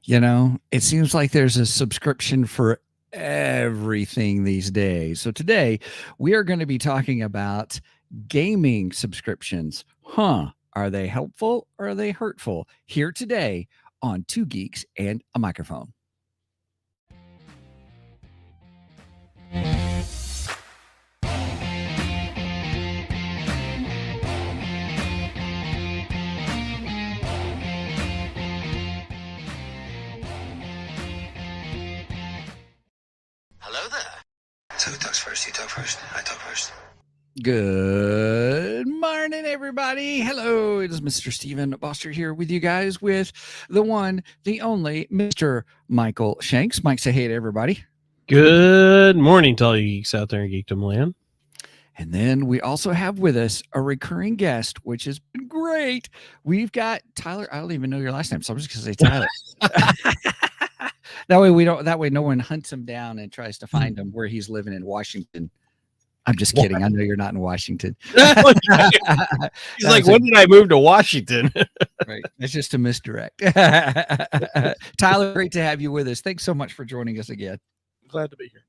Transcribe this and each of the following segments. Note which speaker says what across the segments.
Speaker 1: It seems like there's a subscription for everything these days. So today we are going to be talking about gaming subscriptions. Are they helpful or are they hurtful? Here today on Two Geeks and a Microphone.
Speaker 2: Hello there. So who talks first? You talk first. I talk first.
Speaker 1: Good morning, everybody. Hello, it is Mr. Steven Boster here with you guys with the one, the only Mr. Michael Shanks. Mike, say hey to everybody.
Speaker 3: Good morning to all you geeks out there in Geekdom Land.
Speaker 1: And then we also have with us a recurring guest, which has been great. We've got Tyler. I don't even know your last name, so I'm just going to say Tyler. That way no one hunts him down and tries to find him where he's living in Washington. I'm just kidding. I know you're not in Washington.
Speaker 3: He's like, when did I move to Washington?
Speaker 1: Right. It's just a misdirect. Tyler, great to have you with us. Thanks so much for joining us again.
Speaker 4: Glad to be here.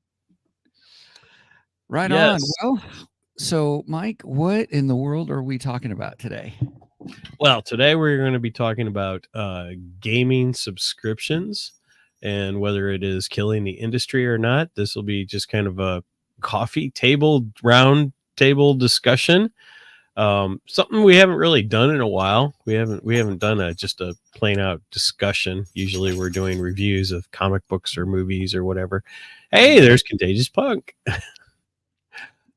Speaker 1: Right on. Well, so Mike, what in the world are we talking about today?
Speaker 3: Well, today we're going to be talking about gaming subscriptions and whether it is killing the industry or not. This will be just kind of a coffee table round table discussion. Something we haven't really done in a while. We haven't done just a plain out discussion. Usually we're doing reviews of comic books or movies or whatever. Hey, there's Contagious Punk.
Speaker 1: For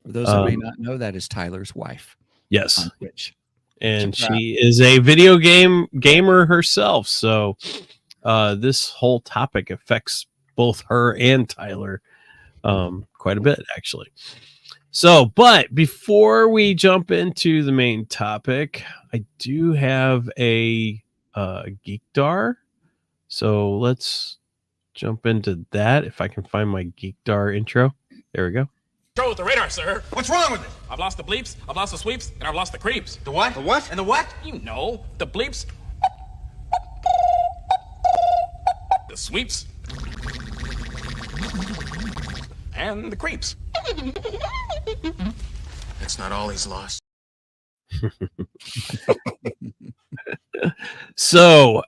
Speaker 1: those that may not know, that is Tyler's wife.
Speaker 3: Yes.
Speaker 1: On Twitch.
Speaker 3: And she is a video gamer herself. So this whole topic affects both her and Tyler quite a bit, actually. So, but before we jump into the main topic, I do have a Geekdar. So let's jump into that. If I can find my Geekdar intro. There we go.
Speaker 5: Control with the radar, sir.
Speaker 6: What's wrong with it?
Speaker 5: I've lost the bleeps, I've lost the sweeps, and I've lost the creeps.
Speaker 6: The what? The what? And the what?
Speaker 5: You know, the bleeps, the sweeps, and the creeps.
Speaker 6: That's not all he's lost.
Speaker 3: So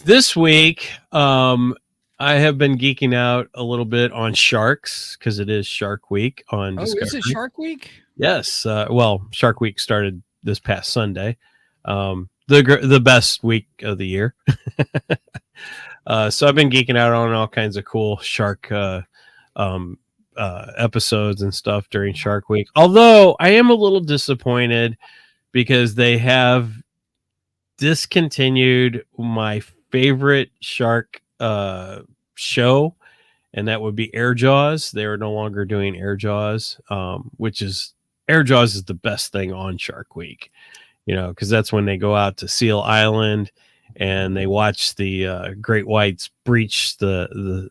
Speaker 3: this week I have been geeking out a little bit on sharks because it is Shark Week on Discovery.
Speaker 1: Is it Shark Week?
Speaker 3: Yes. Well, Shark Week started this past Sunday. The best week of the year. So I've been geeking out on all kinds of cool shark episodes and stuff during Shark Week. Although I am a little disappointed because they have discontinued my favorite shark show, and that would be Air Jaws. They are no longer doing Air Jaws, which is Air Jaws is the best thing on Shark Week, because that's when they go out to Seal Island and they watch the great whites breach the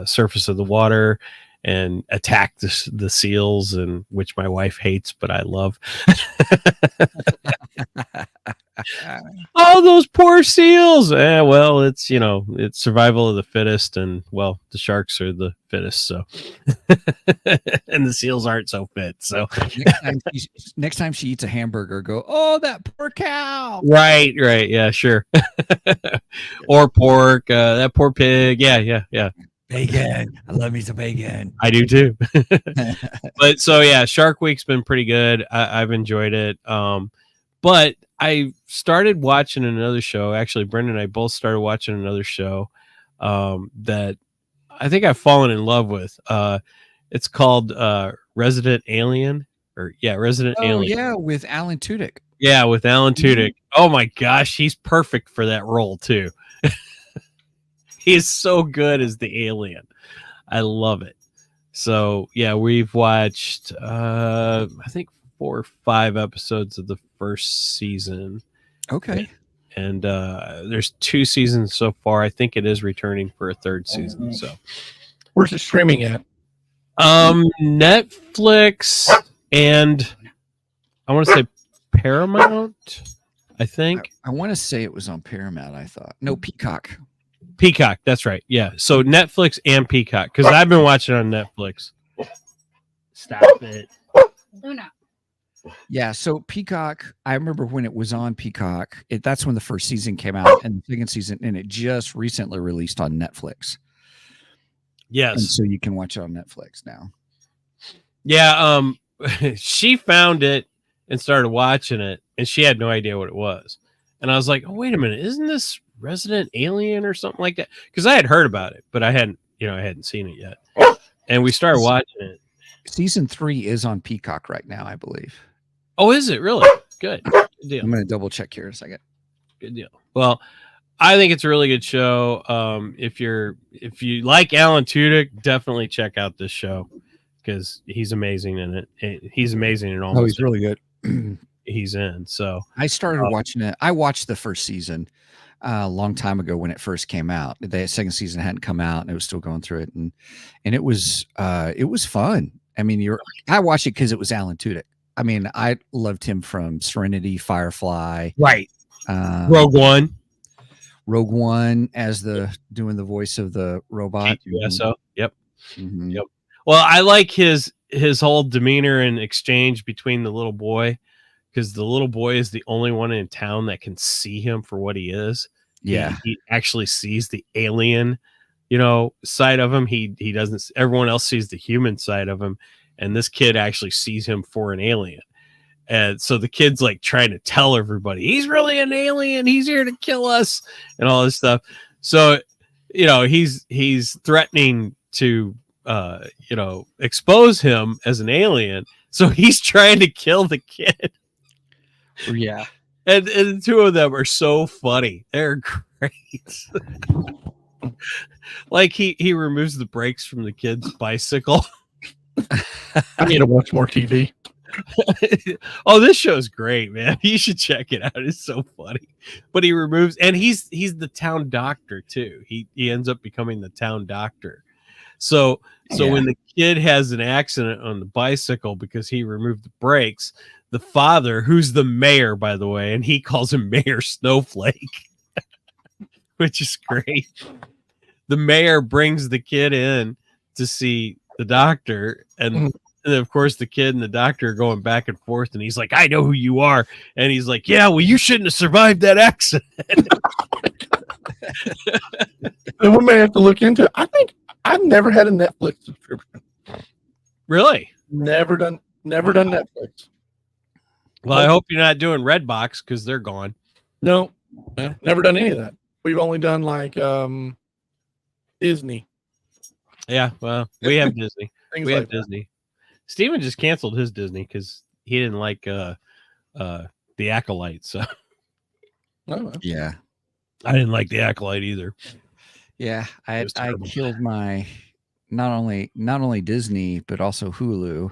Speaker 3: surface of the water and attack the seals, and which my wife hates, but I love. Oh, those poor seals. Well, it's survival of the fittest, and well, the sharks are the fittest, so and the seals aren't so fit. So
Speaker 1: next time she eats a hamburger, go, oh, that poor cow.
Speaker 3: Right, yeah, sure. Or pork, that poor pig. Yeah.
Speaker 1: Bacon. I love me some bacon.
Speaker 3: I do too. But so yeah, Shark Week's been pretty good. I've enjoyed it. But I started watching another show. Actually, Brendan and I both started watching another show that I think I've fallen in love with. It's called Resident Alien. Resident Alien.
Speaker 1: Yeah, with Alan Tudyk.
Speaker 3: Yeah, with Alan Tudyk. Oh my gosh, he's perfect for that role too. He is so good as the alien. I love it. So yeah, we've watched I think 4 or 5 episodes of the first season.
Speaker 1: Okay.
Speaker 3: And there's 2 seasons so far. I think it is returning for a 3rd season. So
Speaker 4: where's it streaming at?
Speaker 3: Netflix and I want to say Paramount, I think.
Speaker 1: I want to say it was on Paramount, I thought. No, Peacock.
Speaker 3: Peacock. That's right. Yeah. So Netflix and Peacock, because I've been watching on Netflix. Stop it.
Speaker 7: Luna.
Speaker 1: Yeah, so Peacock, I remember when it was on Peacock, that's when the first season came out, and the second season, and it just recently released on Netflix. And
Speaker 3: Yes.
Speaker 1: so you can watch it on Netflix now.
Speaker 3: Yeah. She found it and started watching it, and she had no idea what it was. And I was like, "Oh, wait a minute, isn't this Resident Alien or something like that?" Because I had heard about it, but I hadn't seen it yet. And we started watching it.
Speaker 1: Season 3 is on Peacock right now, I believe.
Speaker 3: Oh, is it really? Good. Good deal.
Speaker 1: I'm going to double check here in a second.
Speaker 3: Good deal. Well, I think it's a really good show. If you like Alan Tudyk, definitely check out this show because he's amazing in it. He's amazing in almost
Speaker 1: Oh, he's really good.
Speaker 3: he's in. So
Speaker 1: I started watching it. I watched the first season a long time ago when it first came out. The second season hadn't come out, and it was still going through it, and it was fun. I mean, I watched it because it was Alan Tudyk. I mean, I loved him from Serenity, Firefly,
Speaker 3: right. Rogue One
Speaker 1: as doing the voice of the robot.
Speaker 3: K2SO. Yep.
Speaker 1: Mm-hmm.
Speaker 3: Yep. Well, I like his whole demeanor and exchange between the little boy, because the little boy is the only one in town that can see him for what he is.
Speaker 1: Yeah,
Speaker 3: he actually sees the alien, side of him. He doesn't. Everyone else sees the human side of him, and this kid actually sees him for an alien. And so the kid's like trying to tell everybody he's really an alien. He's here to kill us and all this stuff. So, he's threatening to, expose him as an alien. So he's trying to kill the kid.
Speaker 1: Yeah.
Speaker 3: And the two of them are so funny. They're great. Like he removes the brakes from the kid's bicycle.
Speaker 4: I need to watch more TV.
Speaker 3: Oh, this show's great, man. You should check it out. It's so funny. But he removes, and he's the town doctor too. He ends up becoming the town doctor. So when the kid has an accident on the bicycle because he removed the brakes, the father, who's the mayor, by the way, and he calls him Mayor Snowflake, which is great. The mayor brings the kid in to see the doctor, and of course the kid and the doctor are going back and forth, and he's like, "I know who you are," and he's like, "Yeah, well, you shouldn't have survived that accident."
Speaker 4: And we may have to look into it. I think I've never had a Netflix subscription.
Speaker 3: Really?
Speaker 4: Never done Netflix.
Speaker 3: Well, I hope you're not doing Redbox because they're gone.
Speaker 4: No, never done any of that. We've only done like Disney.
Speaker 3: Yeah, well, we have Disney.
Speaker 4: Things
Speaker 3: We
Speaker 4: like
Speaker 3: have Disney. Steven just canceled his Disney because he didn't like the Acolyte. So
Speaker 1: Yeah.
Speaker 3: I didn't like the Acolyte either.
Speaker 1: Yeah. I
Speaker 3: was terrible.
Speaker 1: killed my not only Disney, but also Hulu.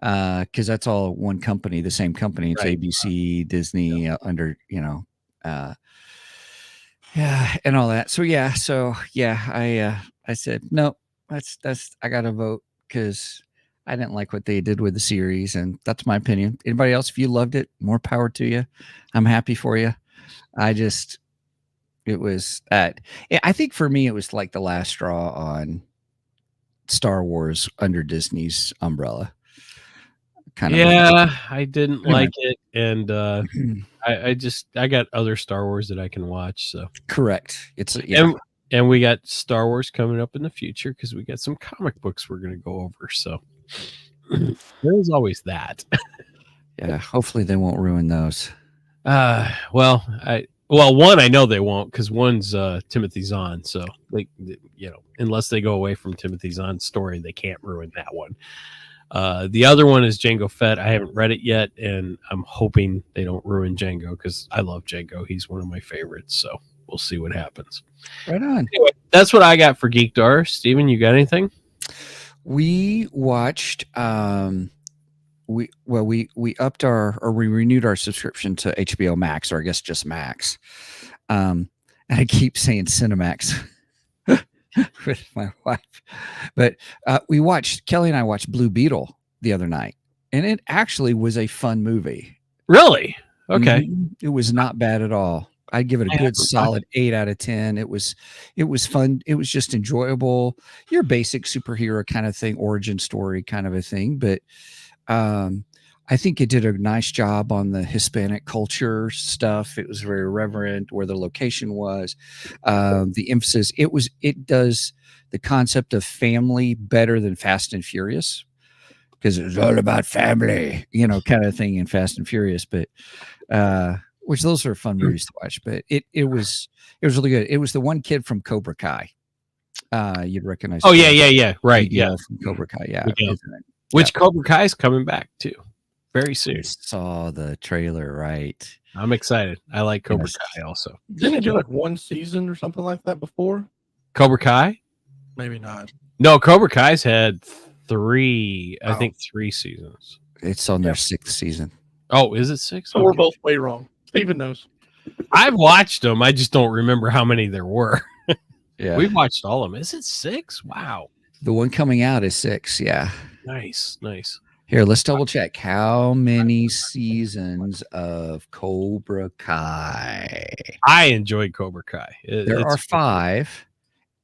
Speaker 1: Because that's all one company, the same company. It's
Speaker 3: Right.
Speaker 1: ABC, Disney, under and all that. So I said no. That's I got to vote because I didn't like what they did with the series, and that's my opinion. Anybody else, if you loved it, more power to you. I'm happy for you. It was that. I think for me, it was like the last straw on Star Wars under Disney's umbrella.
Speaker 3: Yeah, I didn't like it, and I got other Star Wars that I can watch. So
Speaker 1: correct. It's
Speaker 3: and we got Star Wars coming up in the future because we got some comic books we're going to go over. So there's always that.
Speaker 1: Yeah, hopefully they won't ruin those.
Speaker 3: Well, one I know they won't because one's Timothy Zahn. So unless they go away from Timothy Zahn's story, they can't ruin that one. The other one is Jango Fett. I haven't read it yet, and I'm hoping they don't ruin Jango because I love Jango. He's one of my favorites. So we'll see what happens.
Speaker 1: Right on.
Speaker 3: Anyway, that's what I got for Geekdar. Steven, you got anything?
Speaker 1: We watched. We upped we renewed our subscription to HBO Max, or I guess just Max. And I keep saying Cinemax with my wife, but Kelly and I watched Blue Beetle the other night, and it actually was a fun movie.
Speaker 3: Really? Okay.
Speaker 1: It was not bad at all. I'd give it a
Speaker 4: I
Speaker 1: good
Speaker 4: haven't
Speaker 1: solid 8 out of 10. It was fun. It was just enjoyable. Your basic superhero kind of thing, origin story kind of a thing, but I think it did a nice job on the Hispanic culture stuff. It was very reverent where the location was, the emphasis. It does the concept of family better than Fast and Furious because it was all about family, kind of thing in Fast and Furious. But which those are fun movies to watch. But it was really good. It was the one kid from Cobra Kai. You'd recognize.
Speaker 3: Oh yeah. Right.
Speaker 1: Miguel
Speaker 3: Yeah.
Speaker 1: from Cobra Kai. Yeah.
Speaker 3: Miguel. Which Cobra Kai is coming back too, very soon.
Speaker 1: I saw the trailer, right?
Speaker 3: I'm excited. I like Cobra
Speaker 1: Yes.
Speaker 3: Kai also.
Speaker 4: Didn't it do like one season or something like that before?
Speaker 3: Cobra Kai?
Speaker 4: Maybe not.
Speaker 3: No, Cobra Kai's had 3, I think 3 seasons.
Speaker 1: It's on their 6th season.
Speaker 3: Oh, is it 6?
Speaker 4: So we're both way wrong. Steven knows.
Speaker 3: I've watched them. I just don't remember how many there were.
Speaker 1: Yeah.
Speaker 3: We've watched all of them. Is it 6? Wow.
Speaker 1: The one coming out is 6. Yeah.
Speaker 3: Nice.
Speaker 1: Here, let's double check. How many seasons of Cobra Kai?
Speaker 3: I enjoyed Cobra Kai.
Speaker 1: There are 5.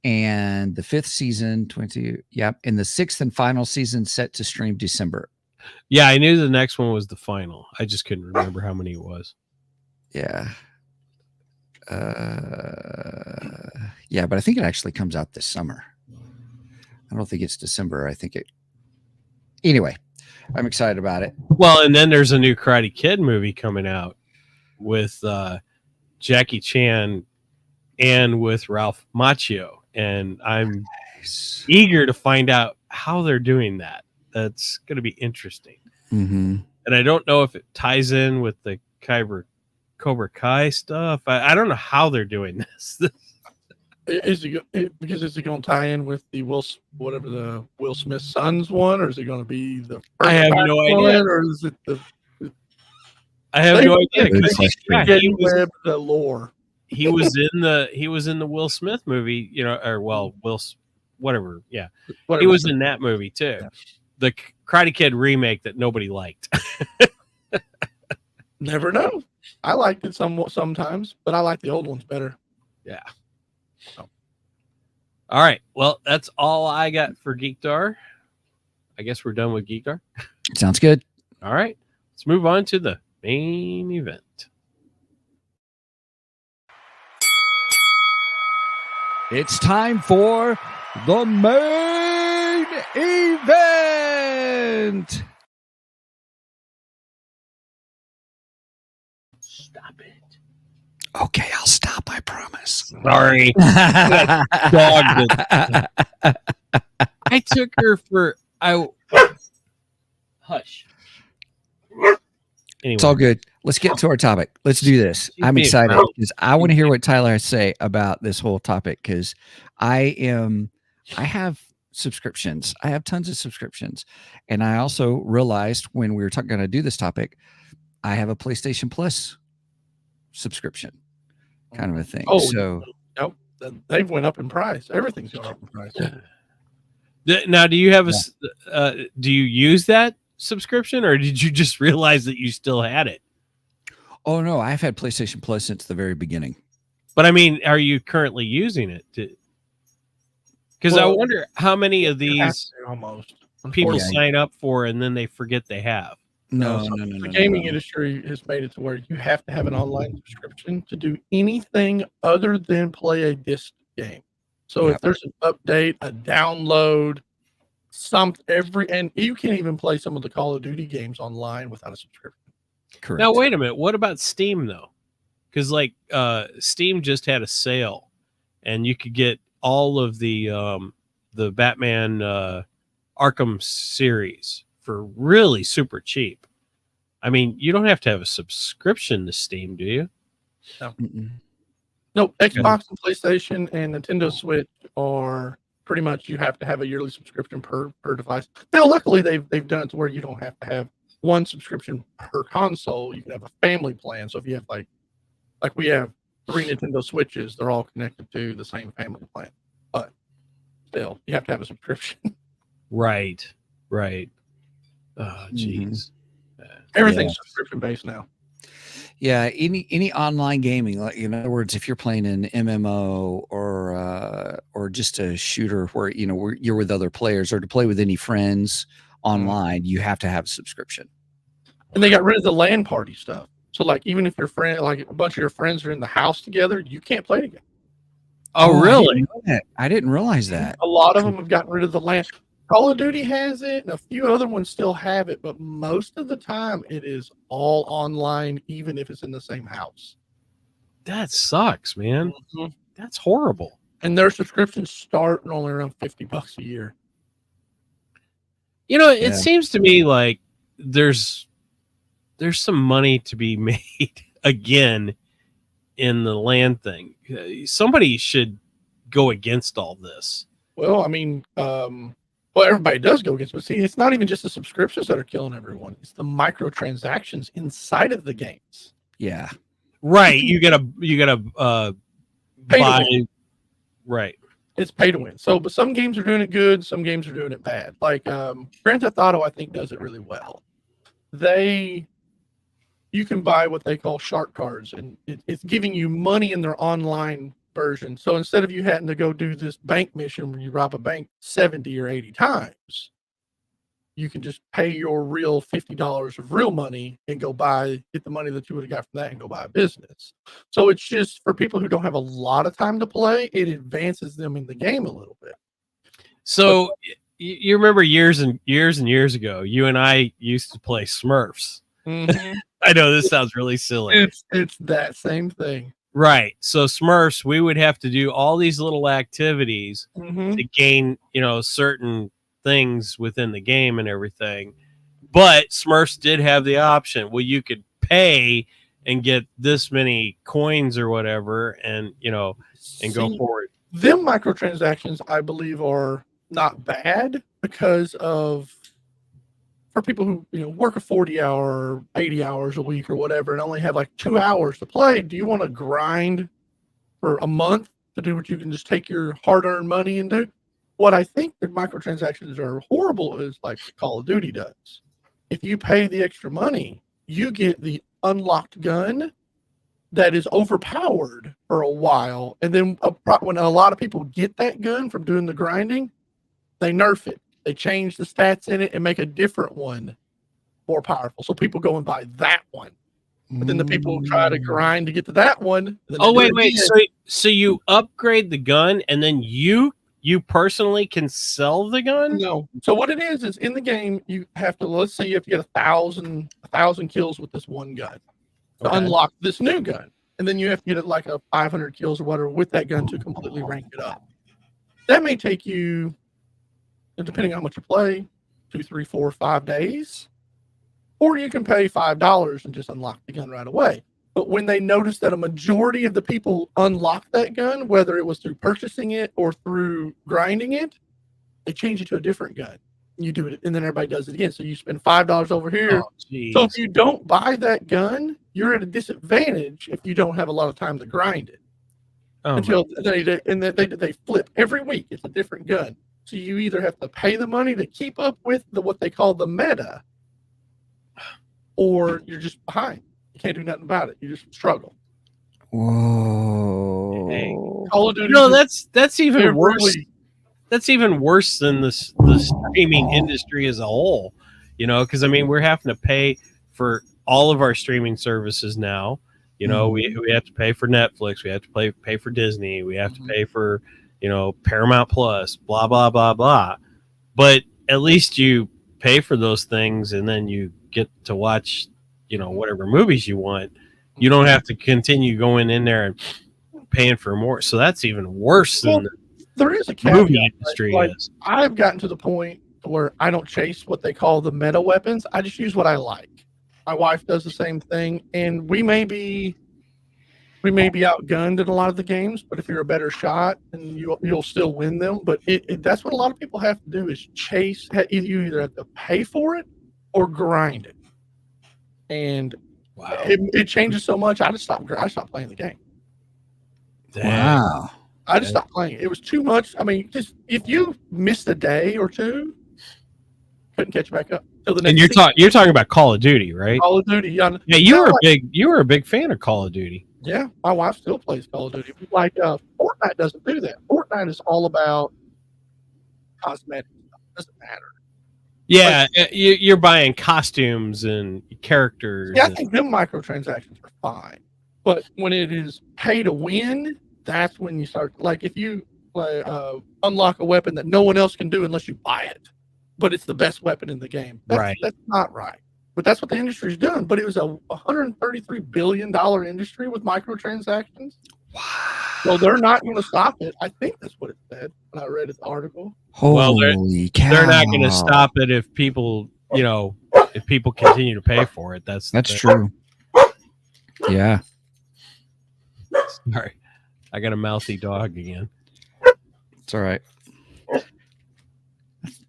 Speaker 1: And the 5th season, 20. Yep. And the 6th and final season set to stream December.
Speaker 3: Yeah, I knew the next one was the final. I just couldn't remember how many it was.
Speaker 1: Yeah. Yeah, but I think it actually comes out this summer. I don't think it's December. I think it. Anyway, I'm excited about it.
Speaker 3: Well, and then there's a new Karate Kid movie coming out with Jackie Chan and with Ralph Macchio. And I'm eager to find out how they're doing that. That's going to be interesting.
Speaker 1: Mm-hmm.
Speaker 3: And I don't know if it ties in with the Cobra Kai stuff. I don't know how they're doing this.
Speaker 4: Is it going to tie in with the Will Smith Sons one, or is it going to be the?
Speaker 3: I have no idea.
Speaker 4: Or is it the?
Speaker 3: I have no idea.
Speaker 4: The lore.
Speaker 3: He was in the Will Smith movie, whatever. Yeah, he was in that movie too. Yeah. The Karate Kid remake that nobody liked.
Speaker 4: Never know. I liked it sometimes, but I like the old ones better.
Speaker 3: Yeah. So. All right. Well, that's all I got for Geekdar. I guess we're done with Geekdar.
Speaker 1: Sounds good.
Speaker 3: All right. Let's move on to the main event.
Speaker 1: It's time for the main event.
Speaker 3: Stop it.
Speaker 1: Okay, I'll stop. I promise.
Speaker 3: Sorry. Dog. I took her for. Hush. Anyway.
Speaker 1: It's all good. Let's get to our topic. Let's do this. I'm excited because I want to hear what Tyler has to say about this whole topic because I have subscriptions. I have tons of subscriptions. And I also realized when we were going to do this topic, I have a PlayStation Plus subscription kind of a thing.
Speaker 4: Oh,
Speaker 1: so
Speaker 4: nope. They've went up in price. Everything's going up in price.
Speaker 3: Now, do you have do you use that subscription or did you just realize that you still had it?
Speaker 1: Oh no, I've had PlayStation Plus since the very beginning.
Speaker 3: But I mean, are you currently using it? Because I wonder how many of these people sign up for and then they forget they have.
Speaker 1: No.
Speaker 4: The gaming industry has made it to where you have to have an online subscription to do anything other than play a disc game. So if there's an update, a download, and you can't even play some of the Call of Duty games online without a subscription.
Speaker 1: Correct.
Speaker 3: Now wait a minute. What about Steam though? Because Steam just had a sale, and you could get all of the Batman Arkham series for really super cheap. I mean, you don't have to have a subscription to Steam, do you?
Speaker 4: No. No, Xbox and PlayStation and Nintendo Switch are pretty much you have to have a yearly subscription per device. Now, luckily, they've done it to where you don't have to have one subscription per console. You can have a family plan. So if you have like we have 3 Nintendo Switches, they're all connected to the same family plan. But still, you have to have a subscription.
Speaker 3: Right. Oh, jeez.
Speaker 4: Everything's subscription based now.
Speaker 1: Yeah, any online gaming, like in other words, if you're playing an MMO or just a shooter where where you're with other players or to play with any friends online, you have to have a subscription.
Speaker 4: And they got rid of the LAN party stuff. So like even if your friend, like a bunch of your friends are in the house together, you can't play together.
Speaker 3: Oh,
Speaker 1: I
Speaker 3: really?
Speaker 1: didn't know that. I didn't realize that.
Speaker 4: A lot of them have gotten rid of the LAN. Call of Duty has it, and a few other ones still have it, but most of the time it is all online, even if it's in the same house.
Speaker 3: That sucks, man. That's horrible.
Speaker 4: And their subscriptions start only around $50 a year.
Speaker 3: You know, it
Speaker 1: Yeah.
Speaker 3: seems to me like there's some money to be made again in the land thing. Somebody should go against all this.
Speaker 4: Well, I mean, well, everybody does go against, but see, it's not even just the subscriptions that are killing everyone. It's the microtransactions inside of the games.
Speaker 1: Yeah.
Speaker 3: Right. You gotta
Speaker 4: Pay to
Speaker 3: buy.
Speaker 4: win.
Speaker 3: Right.
Speaker 4: It's pay to win. So, but some games are doing it good. Some games are doing it bad. Like Grand Theft Auto, I think does it really well. You can buy what they call shark cards, and it's giving you money in their online version. So instead of you having to go do this bank mission where you rob a bank 70 or 80 times, you can just pay your real $50 of real money and go get the money that you would have got from that and go buy a business. So it's just for people who don't have a lot of time to play, it advances them in the game a little bit.
Speaker 3: So you remember years and years ago, you and I used to play Smurfs. I know this sounds really silly.
Speaker 4: It's that same thing.
Speaker 3: Right. So Smurfs, we would have to do all these little activities to gain, certain things within the game and everything. But Smurfs did have the option. Well, you could pay and get this many coins or whatever and, and go forward.
Speaker 4: Them microtransactions, I believe, are not bad because for people who work a 40-hour or 80 hours a week or whatever and only have like 2 hours to play. Do you want to grind for a month to do what you can just take your hard-earned money and do? What I think the microtransactions are horrible is like Call of Duty does. If you pay the extra money, you get the unlocked gun that is overpowered for a while, and then when a lot of people get that gun from doing the grinding, they nerf it. They change the stats in it and make a different one more powerful. So people go and buy that one. But then the people try to grind to get to that one.
Speaker 3: Oh, wait. So you upgrade the gun and then you personally can sell the gun?
Speaker 4: No. So what it is in the game, you have to, let's say you have to get 1,000 kills with this one gun to unlock this new gun. And then you have to get it like a 500 kills or whatever with that gun to completely rank it up. That may take you, depending on how much you play, 2, 3, 4, 5 days. Or you can pay $5 and just unlock the gun right away. But when they notice that a majority of the people unlock that gun, whether it was through purchasing it or through grinding it, they change it to a different gun. You do it, and then everybody does it again. So you spend $5 over here.
Speaker 3: Oh,
Speaker 4: so if you don't buy that gun, you're at a disadvantage if you don't have a lot of time to grind it. Until they flip every week. It's a different gun. So you either have to pay the money to keep up with what they call the meta, or you're just behind. You can't do nothing about it. You just struggle.
Speaker 1: Whoa.
Speaker 3: Dang.
Speaker 4: Call of Duty.
Speaker 3: No, that's even worse.
Speaker 4: Really,
Speaker 3: that's even worse than the streaming industry as a whole. Because I mean, we're having to pay for all of our streaming services now. We have to pay for Netflix. We have to pay for Disney. We have to pay for Paramount Plus. Blah blah blah blah. But at least you pay for those things, and then you get to watch whatever movies you want. You don't have to continue going in there and paying for more. So that's even worse than
Speaker 4: there is a
Speaker 3: the movie
Speaker 4: caveat,
Speaker 3: industry
Speaker 4: like,
Speaker 3: is.
Speaker 4: I've gotten to the point where I don't chase what they call the meta weapons. I just use what I like. My wife does the same thing, and we may be outgunned in a lot of the games, but if you're a better shot, and you'll still win them. But that's what a lot of people have to do is chase. You either have to pay for it or grind it, and it changes so much. I stopped playing the game.
Speaker 1: Wow.
Speaker 4: I just stopped playing it. It was too much. I mean, just if you missed a day or two, couldn't catch back up. till the
Speaker 3: And
Speaker 4: next
Speaker 3: you're talking about Call of Duty, right?
Speaker 4: Call of Duty.
Speaker 3: Yeah, you were a big fan of Call of Duty.
Speaker 4: Yeah, my wife still plays Call of Duty. Like Fortnite doesn't do that. Fortnite is all about cosmetics. Doesn't matter.
Speaker 3: Yeah, you're buying costumes and characters.
Speaker 4: Yeah, I think them microtransactions are fine, but when it is pay to win, that's when you start. Like if you unlock a weapon that no one else can do unless you buy it, but it's the best weapon in the game. That's not right. But that's what the industry is doing. But it was a $133 billion industry with microtransactions.
Speaker 1: Wow.
Speaker 4: So they're not going to stop it. I think that's what it said when I read the article.
Speaker 1: Holy cow.
Speaker 3: They're not going to stop it if people, if people continue to pay for it. That's
Speaker 1: true. Yeah.
Speaker 3: Sorry, I got a mouthy dog again.
Speaker 1: It's all right.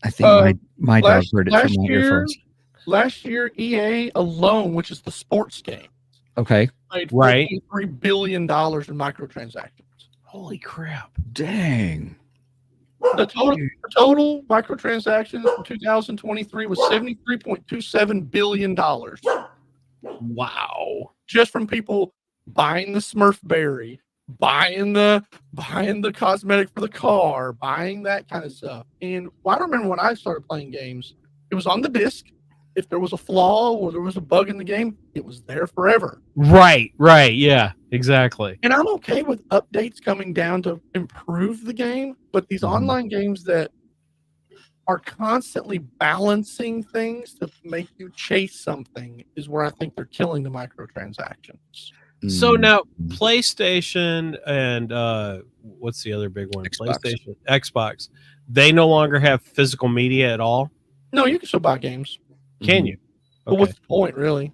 Speaker 1: I think my dog heard it from my earphones.
Speaker 4: Last year, EA alone, which is the sports game,
Speaker 1: Okay.
Speaker 4: made $3 billion in microtransactions.
Speaker 3: Holy crap!
Speaker 1: Dang.
Speaker 4: The total microtransactions for 2023 was $73.27 billion.
Speaker 3: Wow!
Speaker 4: Just from people buying the Smurf berry, buying the cosmetic for the car, buying that kind of stuff. And I remember when I started playing games, it was on the disc. If there was a flaw or there was a bug in the game, it was there forever.
Speaker 3: Right, yeah, exactly.
Speaker 4: And I'm okay with updates coming down to improve the game, but these online games that are constantly balancing things to make you chase something is where I think they're killing the microtransactions.
Speaker 3: So now PlayStation and what's the other big one?
Speaker 1: Xbox.
Speaker 3: PlayStation, Xbox. They no longer have physical media at all.
Speaker 4: No, you can still buy games.
Speaker 3: Can you?
Speaker 4: But what's the point, really?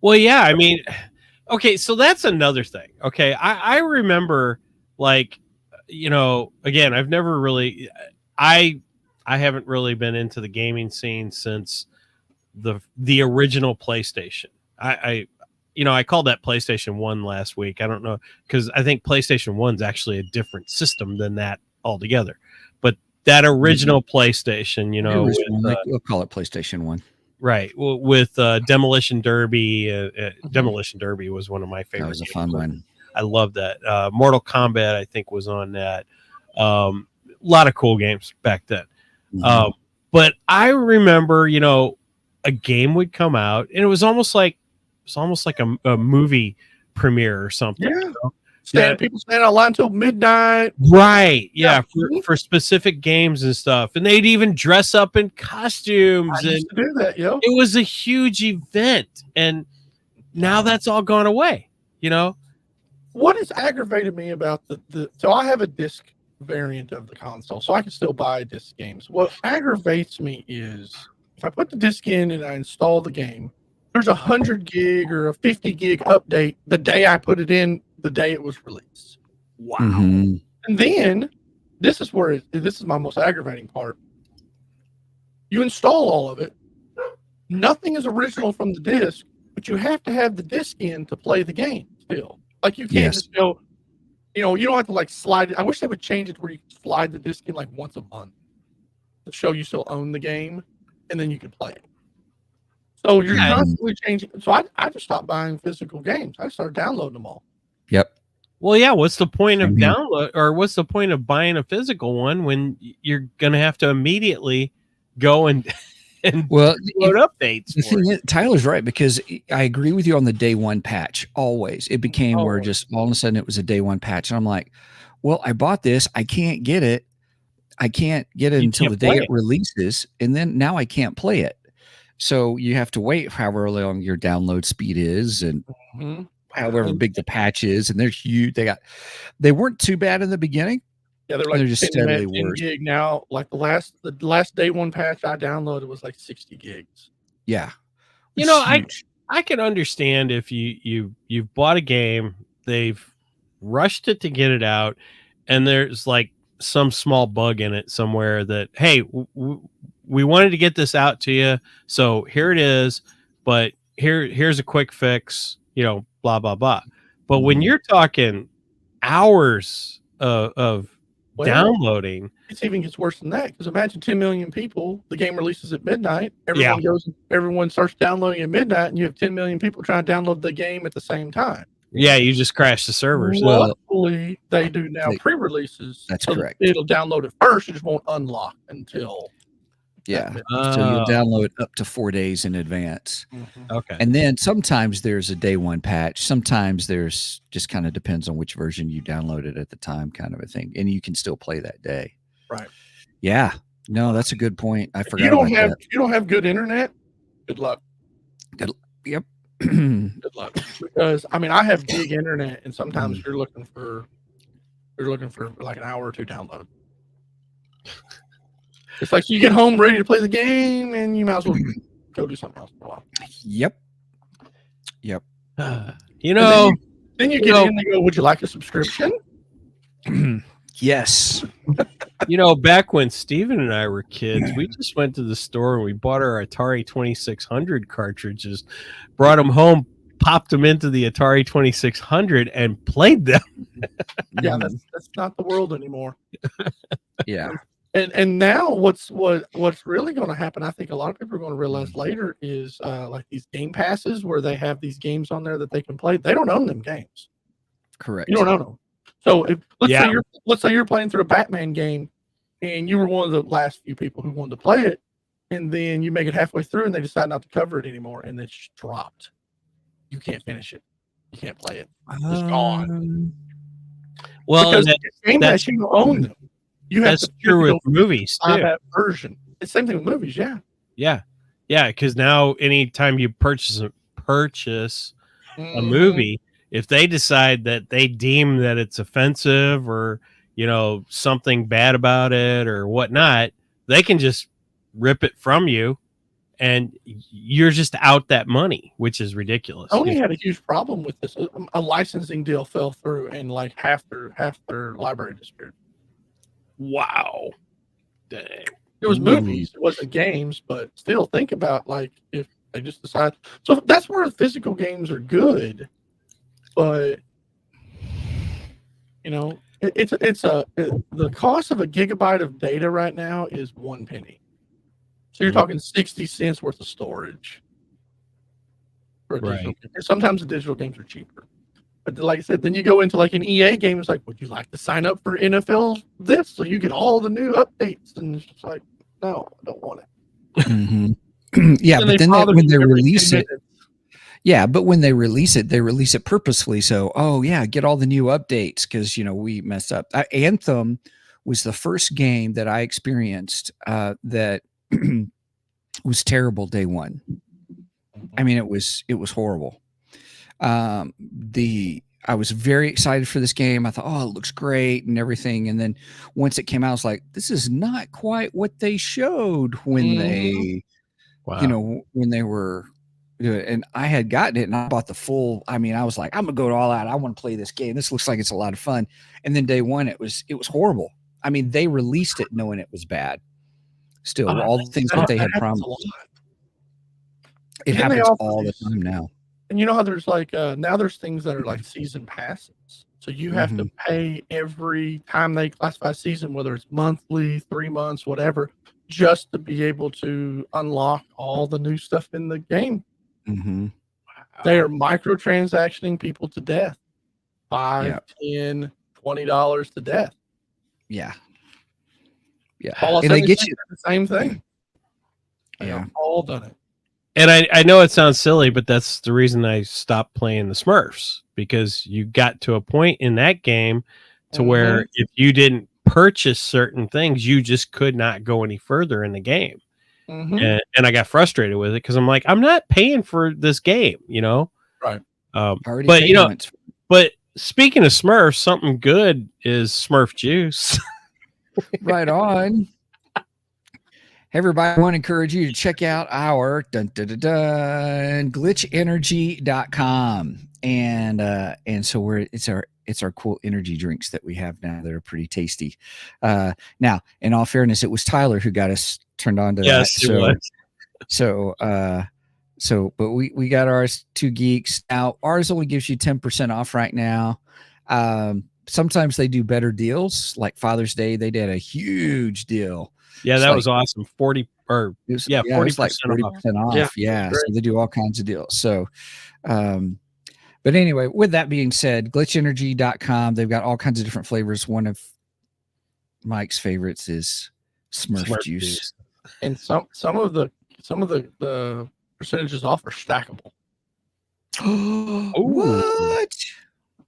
Speaker 3: Well, yeah. I mean, okay. So that's another thing. Okay, I remember, like, again, I've never really, I haven't really been into the gaming scene since the original PlayStation. I called that PlayStation 1 last week. I don't know, because I think PlayStation 1's actually a different system than that altogether. But that original PlayStation,
Speaker 1: we'll call it PlayStation 1.
Speaker 3: Right. With Demolition Derby. Demolition Derby was one of my favorites.
Speaker 1: That was a fun one.
Speaker 3: I love that. Mortal Kombat, I think, was on that. A lot of cool games back then. But I remember, a game would come out, and it was almost like a movie premiere or something.
Speaker 4: Yeah. People stand online until midnight.
Speaker 3: Right. Yeah. For specific games and stuff. And they'd even dress up in costumes.
Speaker 4: I used to do that, yo.
Speaker 3: It was a huge event. And now that's all gone away,
Speaker 4: What has aggravated me about so I have a disc variant of the console, so I can still buy disc games. What aggravates me is if I put the disc in and I install the game, there's 100 gig or a 50 gig update the day I put it in, the day it was released. Wow. And then this is my most aggravating part. You install all of it. Nothing is original from the disc, but you have to have the disc in to play the game still. Like you can't just go, you don't have to like slide it. I wish they would change it where you can slide the disc in like once a month to show you still own the game, and then you can play it. So you're constantly changing. So I just stopped buying physical games. I started downloading them all.
Speaker 1: Yep.
Speaker 3: Well, yeah. What's the point of what's the point of buying a physical one when you're going to have to immediately go and load updates?
Speaker 1: The thing is, Tyler's right, because I agree with you on the day one patch. Always. It became where just all of a sudden it was a day one patch. And I'm like, well, I bought this. I can't get it. I can't get it until the day it releases. And then now I can't play it. So you have to wait however long your download speed is and however big the patch is. And they're huge. They weren't too bad in the beginning.
Speaker 4: Yeah, they're
Speaker 1: just steadily worse.
Speaker 4: Gig now. Like the last day one patch I downloaded was like 60 gigs.
Speaker 1: Yeah.
Speaker 3: I can understand if you've bought a game, they've rushed it to get it out, and there's like some small bug in it somewhere that, hey, we wanted to get this out to you, so here it is, but here's a quick fix, blah blah blah. But when you're talking hours of
Speaker 4: Well,
Speaker 3: downloading.
Speaker 4: it even gets worse than that, because imagine 10 million people. The game releases at midnight.
Speaker 3: Yeah.
Speaker 4: Everyone starts downloading at midnight, and you have 10 million people trying to download the game at the same time.
Speaker 3: Yeah, you just crash the servers.
Speaker 1: Well,
Speaker 4: Luckily, they do now pre-releases.
Speaker 1: That's
Speaker 4: so
Speaker 1: correct.
Speaker 4: It'll download it first. It just won't unlock until.
Speaker 1: Yeah. So you'll
Speaker 3: Oh.
Speaker 1: download up to 4 days in advance.
Speaker 3: Okay.
Speaker 1: And then sometimes there's a day one patch. Sometimes there's just kind of depends on which version you downloaded at the time, kind of a thing. And you can still play that day.
Speaker 4: Right.
Speaker 1: Yeah. No, that's a good point. I forgot
Speaker 4: If you don't have good internet, good luck.
Speaker 1: Yep.
Speaker 4: Good luck. Because I mean, I have gig internet, and sometimes you're looking for like an hour or two download. It's like you get home ready to play the game, and you might as well go do something else for a while.
Speaker 1: Yep.
Speaker 3: You know,
Speaker 4: Then you get in and they go, "Would you like a subscription?"
Speaker 1: Yes.
Speaker 3: you know, back when Steven and I were kids, we just went to the store and we bought our Atari 2600 cartridges, brought them home, popped them into the Atari 2600, and played them.
Speaker 4: Yeah, that's not the world anymore.
Speaker 1: Yeah.
Speaker 4: And now what's really going to happen, I think a lot of people are going to realize later, is like these game passes where they have these games on there that they can play. They don't own them games.
Speaker 1: Correct.
Speaker 4: You don't own them. So let's say you're playing through a Batman game, and you were one of the last few people who wanted to play it, and then you make it halfway through and they decide not to cover it anymore, and it's just dropped. You can't finish it. You can't play it. It's gone.
Speaker 3: Well,
Speaker 4: Because game pass, you don't own them. You have
Speaker 3: that's true with movies
Speaker 4: buy
Speaker 3: too.
Speaker 4: that version. It's the same thing with movies, yeah.
Speaker 3: Yeah, because now anytime you purchase a movie, if they decide that they deem that it's offensive or something bad about it or whatnot, they can just rip it from you, and you're just out that money, which is ridiculous.
Speaker 4: Sony had a huge problem with this. A licensing deal fell through, and like half their library disappeared.
Speaker 3: Wow. Dang.
Speaker 4: It was movies, it wasn't games, but still, think about like if they just decide. So that's where physical games are good, but the cost of a gigabyte of data right now is 1 penny. So you're talking 60 cents worth of storage for a digital game. And sometimes the digital games are cheaper. But like I said, then you go into like an EA game. It's like, would you like to sign up for NFL this so you get all the new updates? And it's just like, no, I don't want it.
Speaker 1: Yeah, but then when they release it,
Speaker 4: minutes.
Speaker 1: when they release it purposefully. So, get all the new updates because we messed up. Anthem was the first game that I experienced that was terrible day one. I mean, it was horrible. I was very excited for this game. I thought, it looks great and everything. And then once it came out, I was like, this is not quite what they showed when they, when they were doing it. And I had gotten it and I bought the full. I mean, I was like, I'm gonna go all out. I want to play this game. This looks like it's a lot of fun. And then day one, it was horrible. I mean, they released it knowing it was bad. Still, all the things that they had promised. It happens all the time now.
Speaker 4: And you know how there's like now there's things that are like season passes. So you have to pay every time they classify season, whether it's monthly, 3 months, whatever, just to be able to unlock all the new stuff in the game. They are microtransactioning people to death. $5, $10, $20 to death.
Speaker 1: Yeah.
Speaker 4: And they get you the same thing. They've all done it.
Speaker 3: And I know it sounds silly, but that's the reason I stopped playing the Smurfs, because you got to a point in that game to where if you didn't purchase certain things, you just could not go any further in the game. And I got frustrated with it because I'm like, I'm not paying for this game,
Speaker 4: Right.
Speaker 3: But speaking of Smurfs, something good is Smurf juice.
Speaker 1: Right on. Everybody, I want to encourage you to check out our glitchenergy.com. And so it's our cool energy drinks that we have now that are pretty tasty. Now, in all fairness, it was Tyler who got us turned on to that. But we got ours, 2 Geeks. Now, ours only gives you 10% off right now. sometimes they do better deals. Like Father's Day, they did a huge deal.
Speaker 3: Yeah,
Speaker 1: It's
Speaker 3: that
Speaker 1: like-
Speaker 3: was awesome. 40 or
Speaker 1: It was,
Speaker 3: yeah,
Speaker 1: it was like
Speaker 3: 40% off.
Speaker 1: 40% off.
Speaker 4: Yeah,
Speaker 1: Yeah.
Speaker 4: that's
Speaker 1: So they do all kinds of deals. So, but anyway, with that being said, glitchenergy.com, they've got all kinds of different flavors. One of Mike's favorites is Smurf juice.
Speaker 4: And some of the percentages off are stackable.
Speaker 1: What?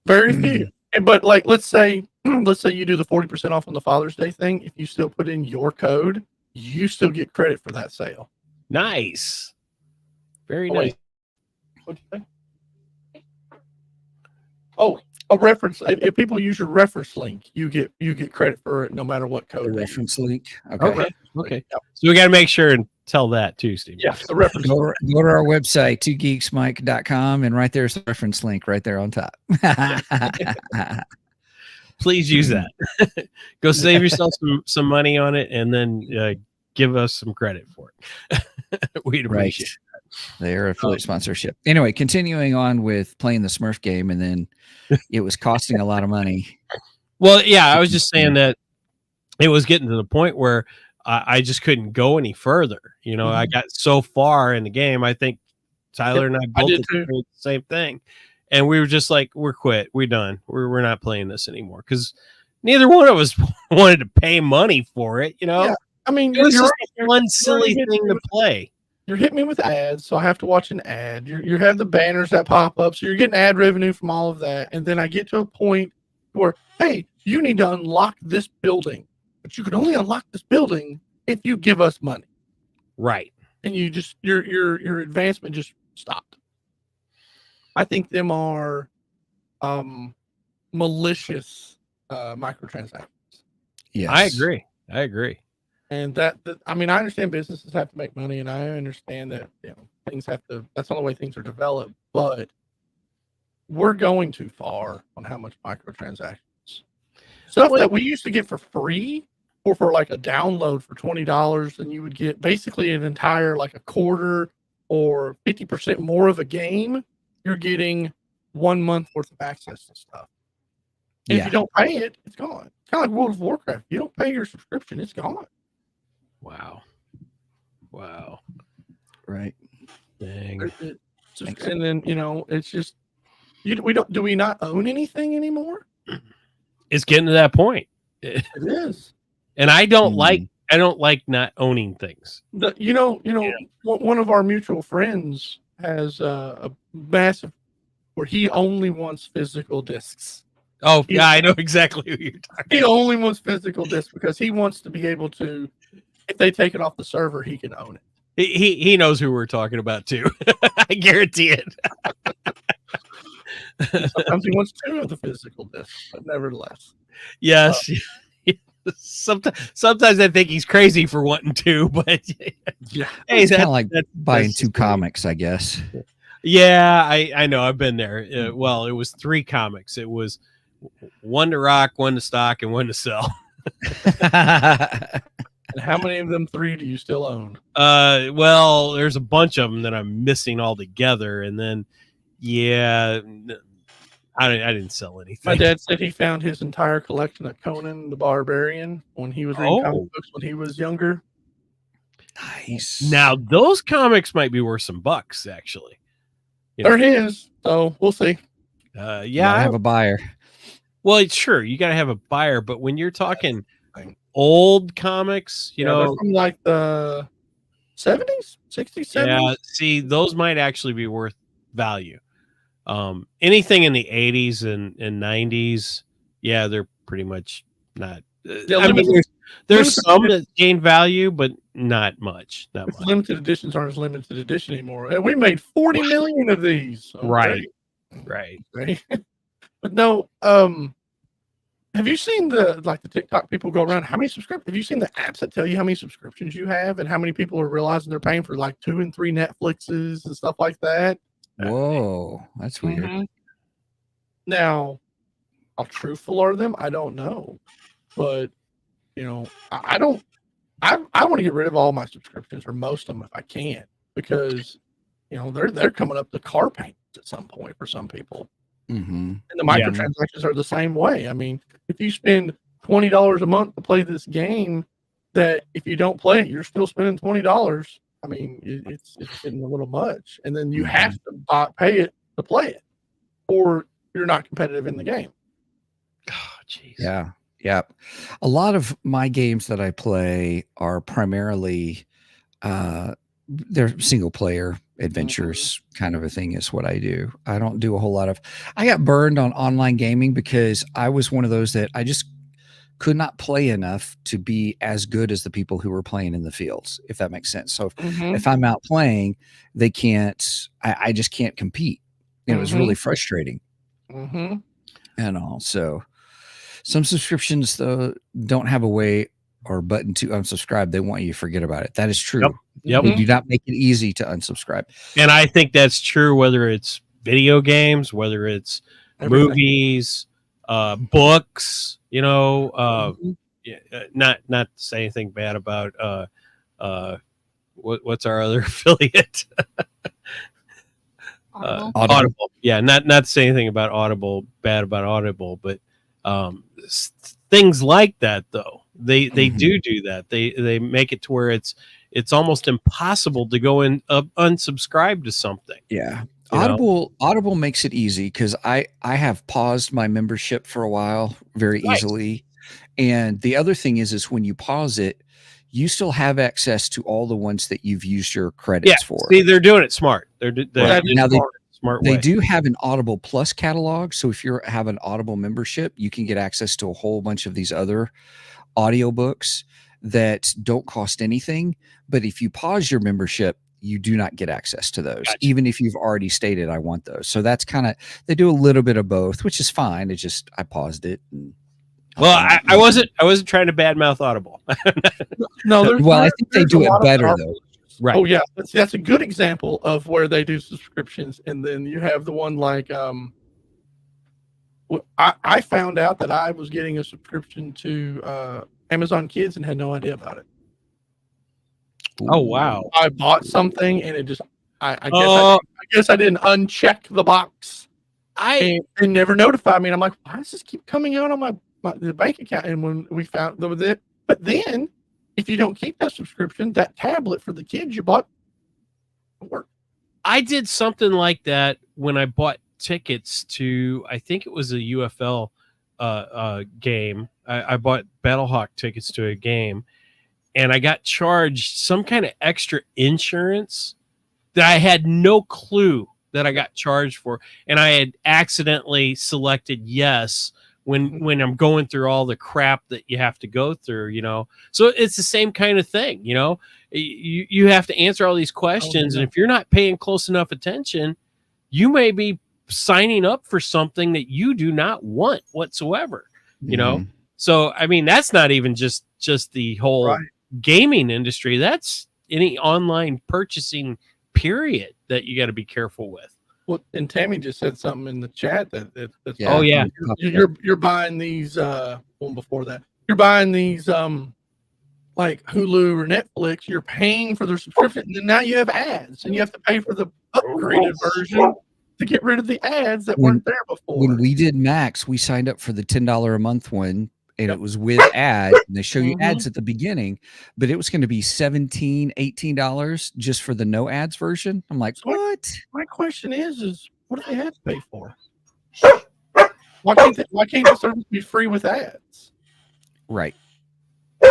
Speaker 4: Very few. But like, let's say you do the 40% off on the Father's Day thing. If you still put in your code, you still get credit for that sale.
Speaker 3: Nice. Very
Speaker 4: Oh,
Speaker 3: nice.
Speaker 4: wait. What'd you say? Oh, a reference. If people use your reference link, you get credit for it no matter what code.
Speaker 1: The
Speaker 4: they
Speaker 1: reference
Speaker 4: use.
Speaker 1: link. Okay.
Speaker 3: Okay. Okay.
Speaker 4: Yep.
Speaker 3: So we got to make sure and tell that too, Steve.
Speaker 4: Yeah, the reference.
Speaker 1: Go to our website, 2geeksmike.com, and right there's the reference link right there on top.
Speaker 3: Please use that. Go save yourself some money on it, and then give us some credit for it. We'd appreciate it.
Speaker 1: Their affiliate sponsorship. Anyway, continuing on with playing the Smurf game, and then it was costing a lot of money.
Speaker 3: Well, yeah, I was just saying that it was getting to the point where I just couldn't go any further. You know, I got so far in the game. I think Tyler and I both
Speaker 4: did too.
Speaker 3: experienced the same thing. And we were just like, we're quit. We're done. We're not playing this anymore. Because neither one of us wanted to pay money for it, you know?
Speaker 4: Yeah. I mean,
Speaker 3: It was
Speaker 4: you're
Speaker 3: just
Speaker 4: right.
Speaker 3: one silly thing to play.
Speaker 4: You're hitting me with ads, so I have to watch an ad. You have the banners that pop up, so you're getting ad revenue from all of that. And then I get to a point where, hey, you need to unlock this building, but you can only unlock this building if you give us money.
Speaker 3: Right.
Speaker 4: And you just your advancement just stopped. I think them are malicious microtransactions.
Speaker 1: Yes.
Speaker 3: I agree.
Speaker 4: And that I mean, I understand businesses have to make money, and I understand that things have to. That's not the way things are developed. But we're going too far on how much microtransactions stuff that we used to get for free, or for like a download for $20, and you would get basically an entire like a quarter or 50% more of a game. You're getting 1 month worth of access to stuff. And if you don't pay it, it's gone. It's kind of like World of Warcraft. You don't pay your subscription, it's gone.
Speaker 3: Wow.
Speaker 1: Right.
Speaker 3: Dang.
Speaker 4: And then it's just do we not own anything anymore?
Speaker 3: It's getting to that point.
Speaker 4: It is.
Speaker 3: And I don't like not owning things.
Speaker 4: One of our mutual friends has a massive where he only wants physical discs.
Speaker 3: Oh, yeah, I know exactly who you're talking
Speaker 4: He only wants physical discs because he wants to be able to, if they take it off the server, he can own it.
Speaker 3: He knows who we're talking about too. I guarantee it.
Speaker 4: Sometimes he wants 2 of the physical discs, but nevertheless.
Speaker 3: Yes. Sometimes I think he's crazy for wanting to, but
Speaker 4: Yeah.
Speaker 3: hey,
Speaker 1: It's kind of like buying
Speaker 3: that's
Speaker 1: 2 comics, I guess.
Speaker 3: Yeah, I know. I've been there. Well, it was 3 comics. It was 1 to rock, 1 to stock, and 1 to sell.
Speaker 4: And how many of them 3 do you still own?
Speaker 3: Well, there's a bunch of them that I'm missing altogether, and then yeah, I didn't sell anything.
Speaker 4: My dad said he found his entire collection of Conan the Barbarian when he was reading comic books when he was younger.
Speaker 1: Nice.
Speaker 3: Now those comics might be worth some bucks, actually.
Speaker 4: They're his, so we'll see.
Speaker 3: Yeah,
Speaker 1: I have a buyer.
Speaker 3: Well, sure, you got to have a buyer, but when you're talking old comics, you know,
Speaker 4: they're from like the 70s, 60s, 70s.
Speaker 3: yeah, see, those might actually be worth value. Anything in the 80s and 90s, yeah, they're pretty much not. I mean, there's some that gain value, but not much. Not much.
Speaker 4: Limited editions aren't as limited edition anymore. And we made 40 million of these. Okay.
Speaker 3: Right.
Speaker 4: But no, have you seen the TikTok people go around? How many subscriptions? Have you seen the apps that tell you how many subscriptions you have and how many people are realizing they're paying for like 2 and 3 Netflixes and stuff like that?
Speaker 1: Whoa, that's weird.
Speaker 4: Mm-hmm. Now, how truthful are them? I don't know, but I don't. I want to get rid of all my subscriptions or most of them if I can, because they're coming up to car payments at some point for some people.
Speaker 1: Mm-hmm.
Speaker 4: And the
Speaker 3: Yeah.
Speaker 4: microtransactions are the same way. I mean, if you spend $20 a month to play this game, that if you don't play it, you're still spending $20. I mean, it's getting a little much. And then you have to pay it to play it, or you're not competitive in the game.
Speaker 3: Oh, jeez.
Speaker 1: Yeah. Yeah. A lot of my games that I play are primarily they're single player adventures kind of a thing is what I do. I don't do a whole lot of I got burned on online gaming because I was one of those that I just could not play enough to be as good as the people who were playing in the fields, if that makes sense. So if I'm out playing, they can't, I just can't compete. And it was really frustrating and all. So some subscriptions though don't have a way or button to unsubscribe. They want you to forget about it. That is true.
Speaker 3: Yep.
Speaker 1: They do not make it easy to unsubscribe.
Speaker 3: And I think that's true whether it's video games, whether it's movies, books, you know, not to say anything bad about what's our other affiliate? Audible. Yeah, not to say anything about Audible, bad about Audible, but things like that though. They do that. They make it to where it's almost impossible to go and unsubscribe to something.
Speaker 1: Yeah. Audible makes it easy because I have paused my membership for a while very easily. And the other thing is when you pause it, you still have access to all the ones that you've used your credits for.
Speaker 3: See, they're doing it smart. They're
Speaker 1: now
Speaker 3: smart
Speaker 1: they
Speaker 3: way.
Speaker 1: do have an Audible Plus catalog. So if you have an Audible membership, you can get access to a whole bunch of these other audiobooks that don't cost anything. But if you pause your membership, you do not get access to those, even if you've already stated I want those. So that's kind of, they do a little bit of both, which is fine. It's just I paused it. And
Speaker 3: well, I wasn't trying to badmouth Audible.
Speaker 4: No,
Speaker 1: I think they do it better though.
Speaker 3: Right.
Speaker 4: Oh yeah, that's a good example of where they do subscriptions, and then you have the one like I found out that I was getting a subscription to Amazon Kids and had no idea about it.
Speaker 3: Oh wow!
Speaker 4: I bought something and it just I guess I didn't uncheck the box. And never notified me. And I'm like, why does this keep coming out on the bank account? And when we found that, but then if you don't keep that subscription, that tablet for the kids you bought work.
Speaker 3: I did something like that when I bought tickets to, I think it was a UFL game. I bought Battlehawk tickets to a game, and I got charged some kind of extra insurance that I had no clue that I got charged for, and I had accidentally selected yes when I'm going through all the crap that you have to go through, you know. So it's the same kind of thing, you know. You have to answer all these questions, and if you're not paying close enough attention, you may be signing up for something that you do not want whatsoever, you know. So I mean, that's not even just the whole gaming industry. That's any online purchasing period that you got to be careful with.
Speaker 4: Well, and Tammy just said something in the chat that's
Speaker 3: oh yeah,
Speaker 4: you're buying these one before that, you're buying these like Hulu or Netflix, you're paying for their subscription, and then now you have ads, and you have to pay for the upgraded version to get rid of the ads that weren't there before.
Speaker 1: When we did Max, we signed up for the $10 a month one, and it was with ads, and they show you ads at the beginning, but it was going to be $17, $18 just for the no ads version. I'm like, what?
Speaker 4: My question is what do they have to pay for? Why can't the service be free with ads?
Speaker 1: Right.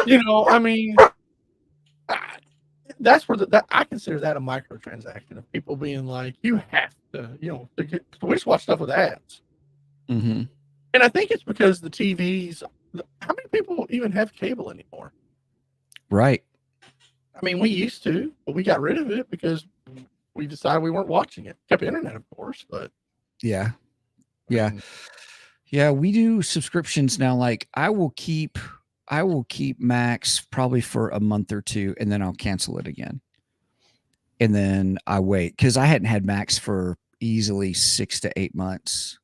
Speaker 4: You know, I mean, that's where I consider that a microtransaction of people being like, you have to, you know, we just watch stuff with ads.
Speaker 1: Mm-hmm.
Speaker 4: And I think it's because the TVs. How many people even have cable anymore?
Speaker 1: Right.
Speaker 4: I mean, we used to, but we got rid of it because we decided we weren't watching it. Kept internet, of course, but
Speaker 1: yeah. We do subscriptions now. Like I will keep Max probably for a month or two, and then I'll cancel it again. And then I wait because I hadn't had Max for easily 6 to 8 months.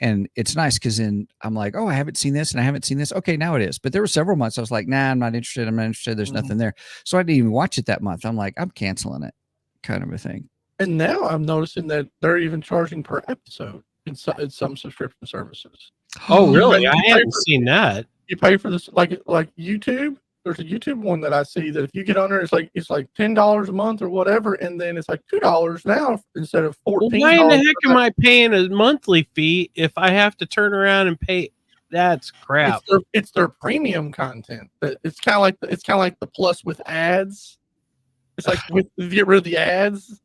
Speaker 1: And it's nice because then I'm like, oh, I haven't seen this and I haven't seen this. Okay, now it is. But there were several months I was like, nah, I'm not interested. There's nothing there. So I didn't even watch it that month. I'm like, I'm canceling it, kind of a thing.
Speaker 4: And now I'm noticing that they're even charging per episode in some subscription services.
Speaker 3: Oh, really?
Speaker 4: You
Speaker 3: I
Speaker 4: pay
Speaker 3: hadn't
Speaker 4: for-
Speaker 3: seen that.
Speaker 4: You pay for this like YouTube. There's a YouTube one that I see that if you get on there, it's like $10 a month or whatever, and then it's like $2 now instead of
Speaker 3: Well,
Speaker 4: $14.
Speaker 3: why in the heck am I paying a monthly fee if I have to turn around and pay? That's crap.
Speaker 4: It's their premium content. It's kind of like the plus with ads. It's like get rid of the ads.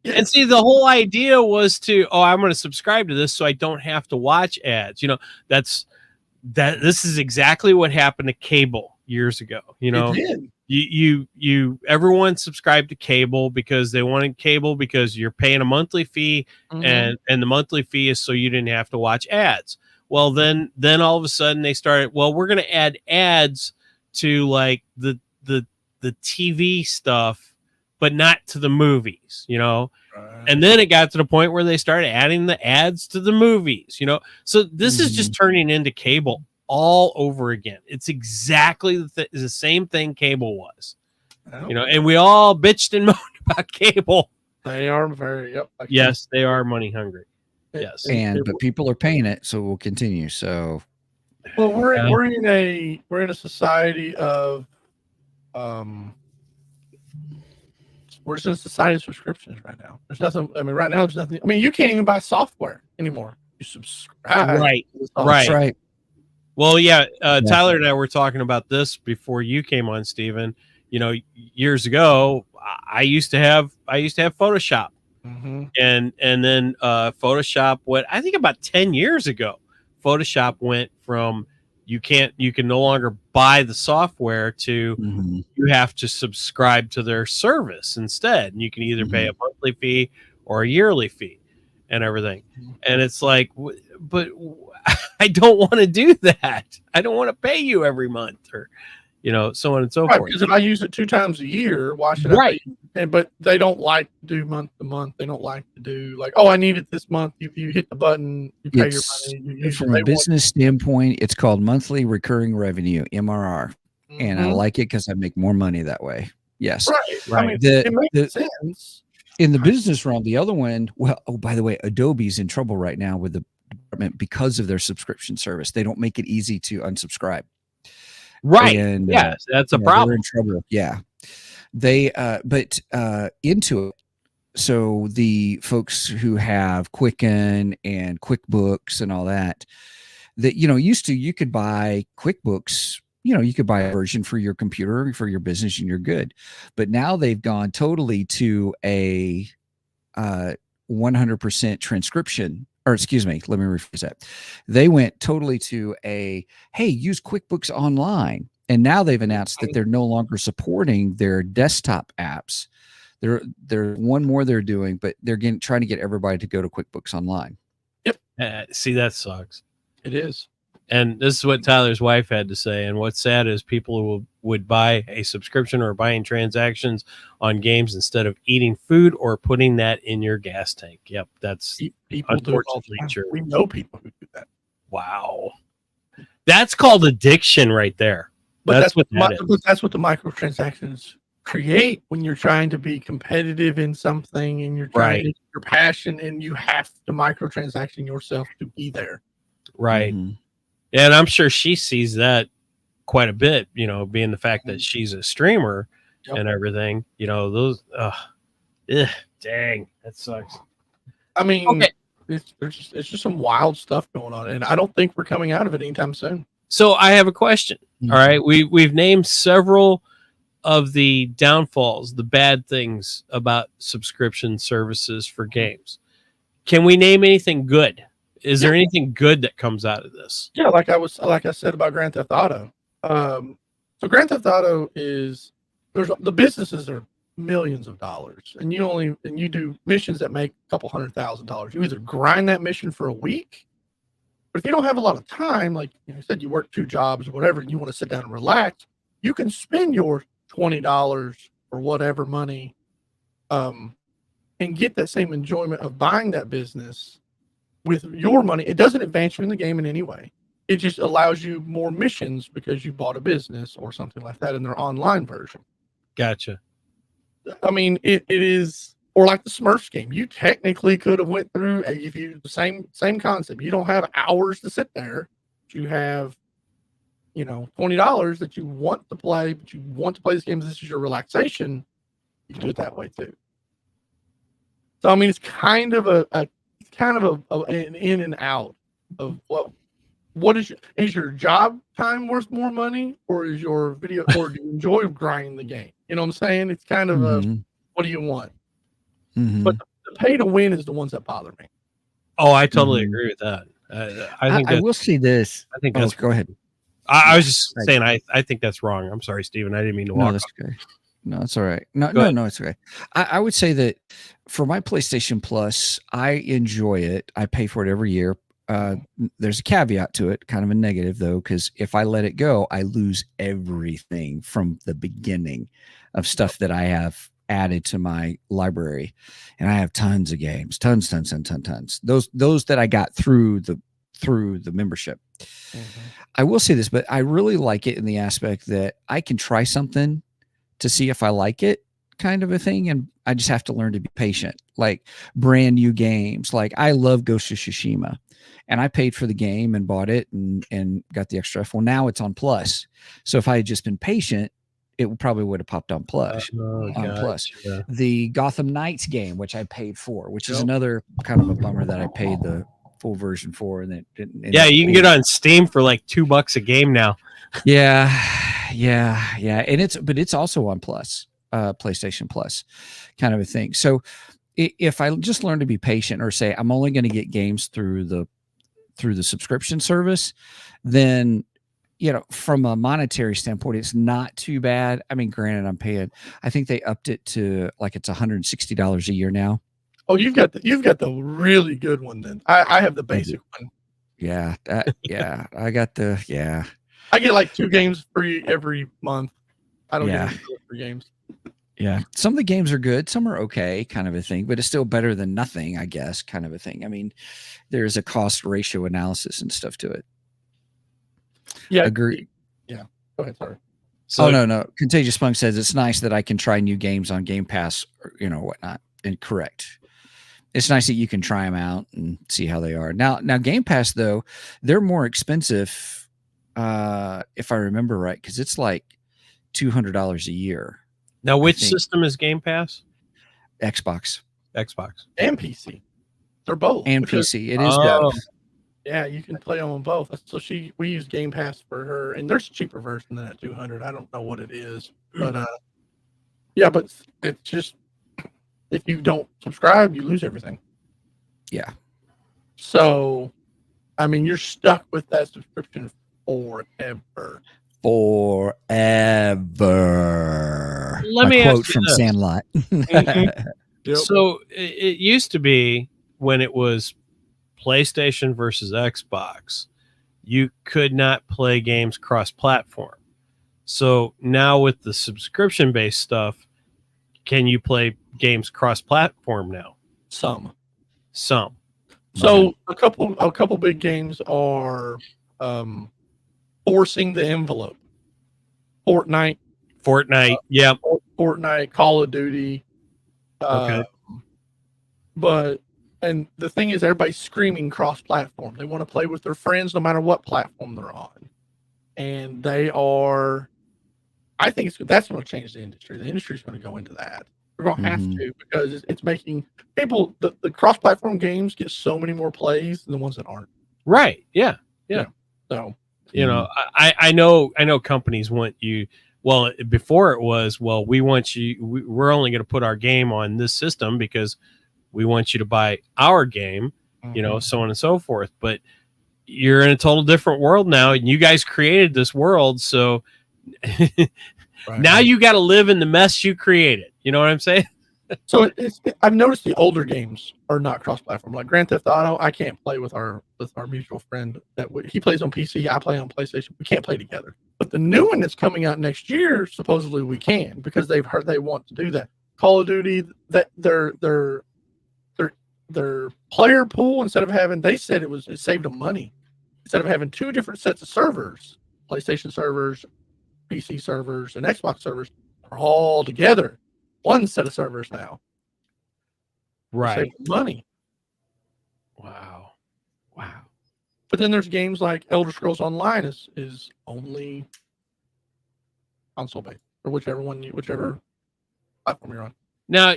Speaker 3: And see, the whole idea was I'm going to subscribe to this so I don't have to watch ads. This is exactly what happened to cable years ago.
Speaker 4: It did.
Speaker 3: Everyone subscribed to cable because they wanted cable because you're paying a monthly fee, and the monthly fee is so you didn't have to watch ads. Well, then all of a sudden they started, well, we're going to add ads to like the TV stuff, but not to the movies, And then it got to the point where they started adding the ads to the movies, So this is just turning into cable all over again. It's exactly the same thing cable was, and we all bitched and moaned about cable.
Speaker 4: They are very, yep.
Speaker 3: Yes, they are money hungry. Yes.
Speaker 1: But people are paying it, so we'll continue. So,
Speaker 4: well, we're in a society of we're just in a society of subscriptions right now. There's nothing. I mean, right now there's nothing. I mean, you can't even buy software anymore. You subscribe.
Speaker 3: Right.
Speaker 1: that's right.
Speaker 3: Well, yeah. Tyler and I were talking about this before you came on, Stephen. Years ago, I used to have Photoshop, and then Photoshop went. I think about 10 years ago, Photoshop went from you can no longer buy the software to you have to subscribe to their service instead. And you can either pay a monthly fee or a yearly fee and everything. And it's like, but I don't want to do that. I don't want to pay you every month or, so on and so forth.
Speaker 4: Because if I use it 2 times a year, why should I pay you? But they don't like to do month to month. They don't like to do like, oh, I need it this month. You hit the button, you pay your money.
Speaker 1: From a business standpoint, it's called monthly recurring revenue, MRR. And I like it because I make more money that way. Yes.
Speaker 4: Right. I mean, it makes sense.
Speaker 1: In the business realm, the other one, by the way, Adobe's in trouble right now with the department because of their subscription service. They don't make it easy to unsubscribe.
Speaker 3: Right.
Speaker 1: And
Speaker 3: yes, that's a problem.
Speaker 1: They're in trouble. Yeah. They but Intuit, so the folks who have Quicken and QuickBooks and all that used to, you could buy QuickBooks, you could buy a version for your computer for your business and you're good. But now they've gone totally to a 100% transcription. Or excuse me, let me rephrase that. They went totally to hey, use QuickBooks Online. And now they've announced that they're no longer supporting their desktop apps. There's one more they're doing, but they're trying to get everybody to go to QuickBooks Online.
Speaker 4: Yep.
Speaker 3: See, that sucks.
Speaker 4: It is.
Speaker 3: And this is what Tyler's wife had to say. And what's sad is people who would buy a subscription or buying transactions on games instead of eating food or putting that in your gas tank. Yep, that's
Speaker 4: people
Speaker 3: unfortunately true.
Speaker 4: We know people who do that.
Speaker 3: Wow. That's called addiction right there.
Speaker 4: But
Speaker 3: that's what
Speaker 4: the microtransactions create when you're trying to be competitive in something and you're trying to get your passion and you have to microtransaction yourself to be there.
Speaker 3: Right. And I'm sure she sees that quite a bit, being the fact that she's a streamer and everything, those, dang, that sucks.
Speaker 4: I mean, it's just some wild stuff going on, and I don't think we're coming out of it anytime soon.
Speaker 3: So I have a question. All right. We've named several of the downfalls, the bad things about subscription services for games. Can we name anything good? Is there anything good that comes out of this?
Speaker 4: Yeah, like I said about Grand Theft Auto. So Grand Theft Auto the businesses are millions of dollars, and you do missions that make a couple $100,000. You either grind that mission for a week, but if you don't have a lot of time, like you said, you work 2 jobs or whatever, and you want to sit down and relax, you can spend your $20 or whatever money, and get that same enjoyment of buying that business with your money. It doesn't advance you in the game in any way. It just allows you more missions because you bought a business or something like that in their online version.
Speaker 3: Gotcha.
Speaker 4: I mean, it is Or like the Smurfs game, you technically could have went through if you the same concept. You don't have hours to sit there. You have, $20 that you want to play, but you want to play this game. This is your relaxation. You can do it that way too. So I mean, it's kind of an in and out of what is your job time worth more money, or is your video, or do you enjoy grinding the game? You know what I'm saying? It's kind of a what do you want? But the pay to win is the ones that bother me.
Speaker 3: Oh, I totally agree with that.
Speaker 1: I will see this.
Speaker 3: I think
Speaker 1: that's go ahead.
Speaker 3: I was just saying, I think that's wrong. I'm sorry, Steven. I didn't mean to walk.
Speaker 1: No, that's okay. No, it's all right. No, it's okay. I would say that for my PlayStation Plus, I enjoy it. I pay for it every year. There's a caveat to it, kind of a negative though, because if I let it go, I lose everything from the beginning of stuff that I have added to my library, and I have tons of games, tons. Those that I got through the membership. I will say this, but I really like it in the aspect that I can try something to see if I like it, kind of a thing, and I just have to learn to be patient. Like brand new games, like I love Ghost of Tsushima, and I paid for the game and bought it and got the extra. Well, now it's on Plus, so if I had just been patient, it probably would have popped on Plus.
Speaker 3: Yeah.
Speaker 1: The Gotham Knights game, which I paid for, which is another kind of a bummer that I paid the full version for, and then
Speaker 3: you can get on Steam for like $2 a game now.
Speaker 1: Yeah, and it's also on Plus, PlayStation Plus, kind of a thing. So if I just learn to be patient, or say I'm only going to get games through the subscription service, then from a monetary standpoint, it's not too bad. I mean, granted, I'm paying. I think they upped it to like it's $160 a year now.
Speaker 4: Oh, you've got the really good one then. I have the basic one.
Speaker 1: Yeah, I got the
Speaker 4: I get like 2 games free every month. I don't get any free games.
Speaker 1: Yeah, some of the games are good, some are okay, kind of a thing, but it's still better than nothing, I guess, kind of a thing. I mean, there's a cost ratio analysis and stuff to it.
Speaker 4: Yeah,
Speaker 1: agree.
Speaker 4: Yeah, go ahead. Sorry.
Speaker 1: So, no. Contagious Punk says it's nice that I can try new games on Game Pass, or, whatnot. And correct. It's nice that you can try them out and see how they are. Now Game Pass though, they're more expensive, if I remember right, because it's like $200 a year.
Speaker 3: Now, which system is Game Pass?
Speaker 1: Xbox
Speaker 4: and PC. They're both.
Speaker 1: And PC. It is both.
Speaker 4: Yeah, you can play them on both. So we use Game Pass for her, and there's a cheaper version than that 200. I don't know what it is, but but it's just if you don't subscribe, you lose everything.
Speaker 1: Yeah.
Speaker 4: So, I mean, you're stuck with that subscription forever.
Speaker 3: Let me
Speaker 1: quote
Speaker 3: ask you
Speaker 1: from
Speaker 3: this.
Speaker 1: Sandlot.
Speaker 4: Yep.
Speaker 3: So it used to be when it was PlayStation versus Xbox, you could not play games cross-platform. So now with the subscription-based stuff, can you play games cross-platform now?
Speaker 4: Some.
Speaker 3: So
Speaker 4: a couple big games are forcing the envelope. Fortnite,
Speaker 3: yeah.
Speaker 4: Fortnite, Call of Duty.
Speaker 3: Okay.
Speaker 4: And the thing is, everybody's screaming cross-platform. They want to play with their friends no matter what platform they're on. And they are, I think that's going to change the industry. The industry's going to go into that. We're going to have to, because it's making people, the cross-platform games get so many more plays than the ones that aren't.
Speaker 3: Right. Yeah.
Speaker 4: So,
Speaker 3: I know companies want you. Well, before it was, we want you. We're only going to put our game on this system because we want you to buy our game, so on and so forth. But you're in a total different world now, and you guys created this world, so now you got to live in the mess you created. You know what I'm saying?
Speaker 4: So I've noticed the older games are not cross-platform. Like Grand Theft Auto, I can't play with our mutual friend. He plays on PC, I play on PlayStation. We can't play together. But the new one that's coming out next year, supposedly we can, because they've heard they want to do that. Call of Duty, that their player pool, instead of having, they said it saved them money. Instead of having 2 different sets of servers, PlayStation servers, PC servers, and Xbox servers, are all together. One set of servers now.
Speaker 3: Right.
Speaker 4: Save money.
Speaker 3: Wow.
Speaker 4: But then there's games like Elder Scrolls Online is only console based, or whichever platform you're on.
Speaker 3: Now,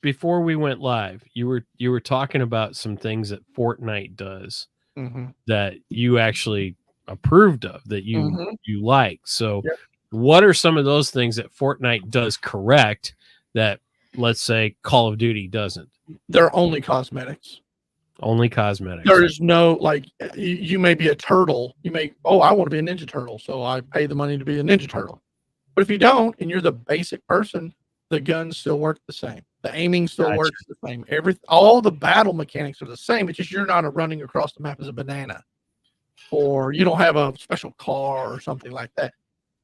Speaker 3: before we went live, you were talking about some things that Fortnite does
Speaker 4: Mm-hmm.
Speaker 3: that you actually approved of, that you
Speaker 4: Mhm.
Speaker 3: you like. So,
Speaker 4: Yep.
Speaker 3: what are some of those things that Fortnite does correct that, let's say, Call of Duty doesn't?
Speaker 4: They're only cosmetics.
Speaker 3: Only cosmetics.
Speaker 4: There is no, like, you may be a turtle. I want to be a Ninja Turtle, so I pay the money to be a Ninja Turtle. But if you don't, and you're the basic person, the guns still work the same. The aiming still
Speaker 3: Gotcha.
Speaker 4: works the same. All the battle mechanics are the same. It's just you're not running across the map as a banana, or you don't have a special car or something like that.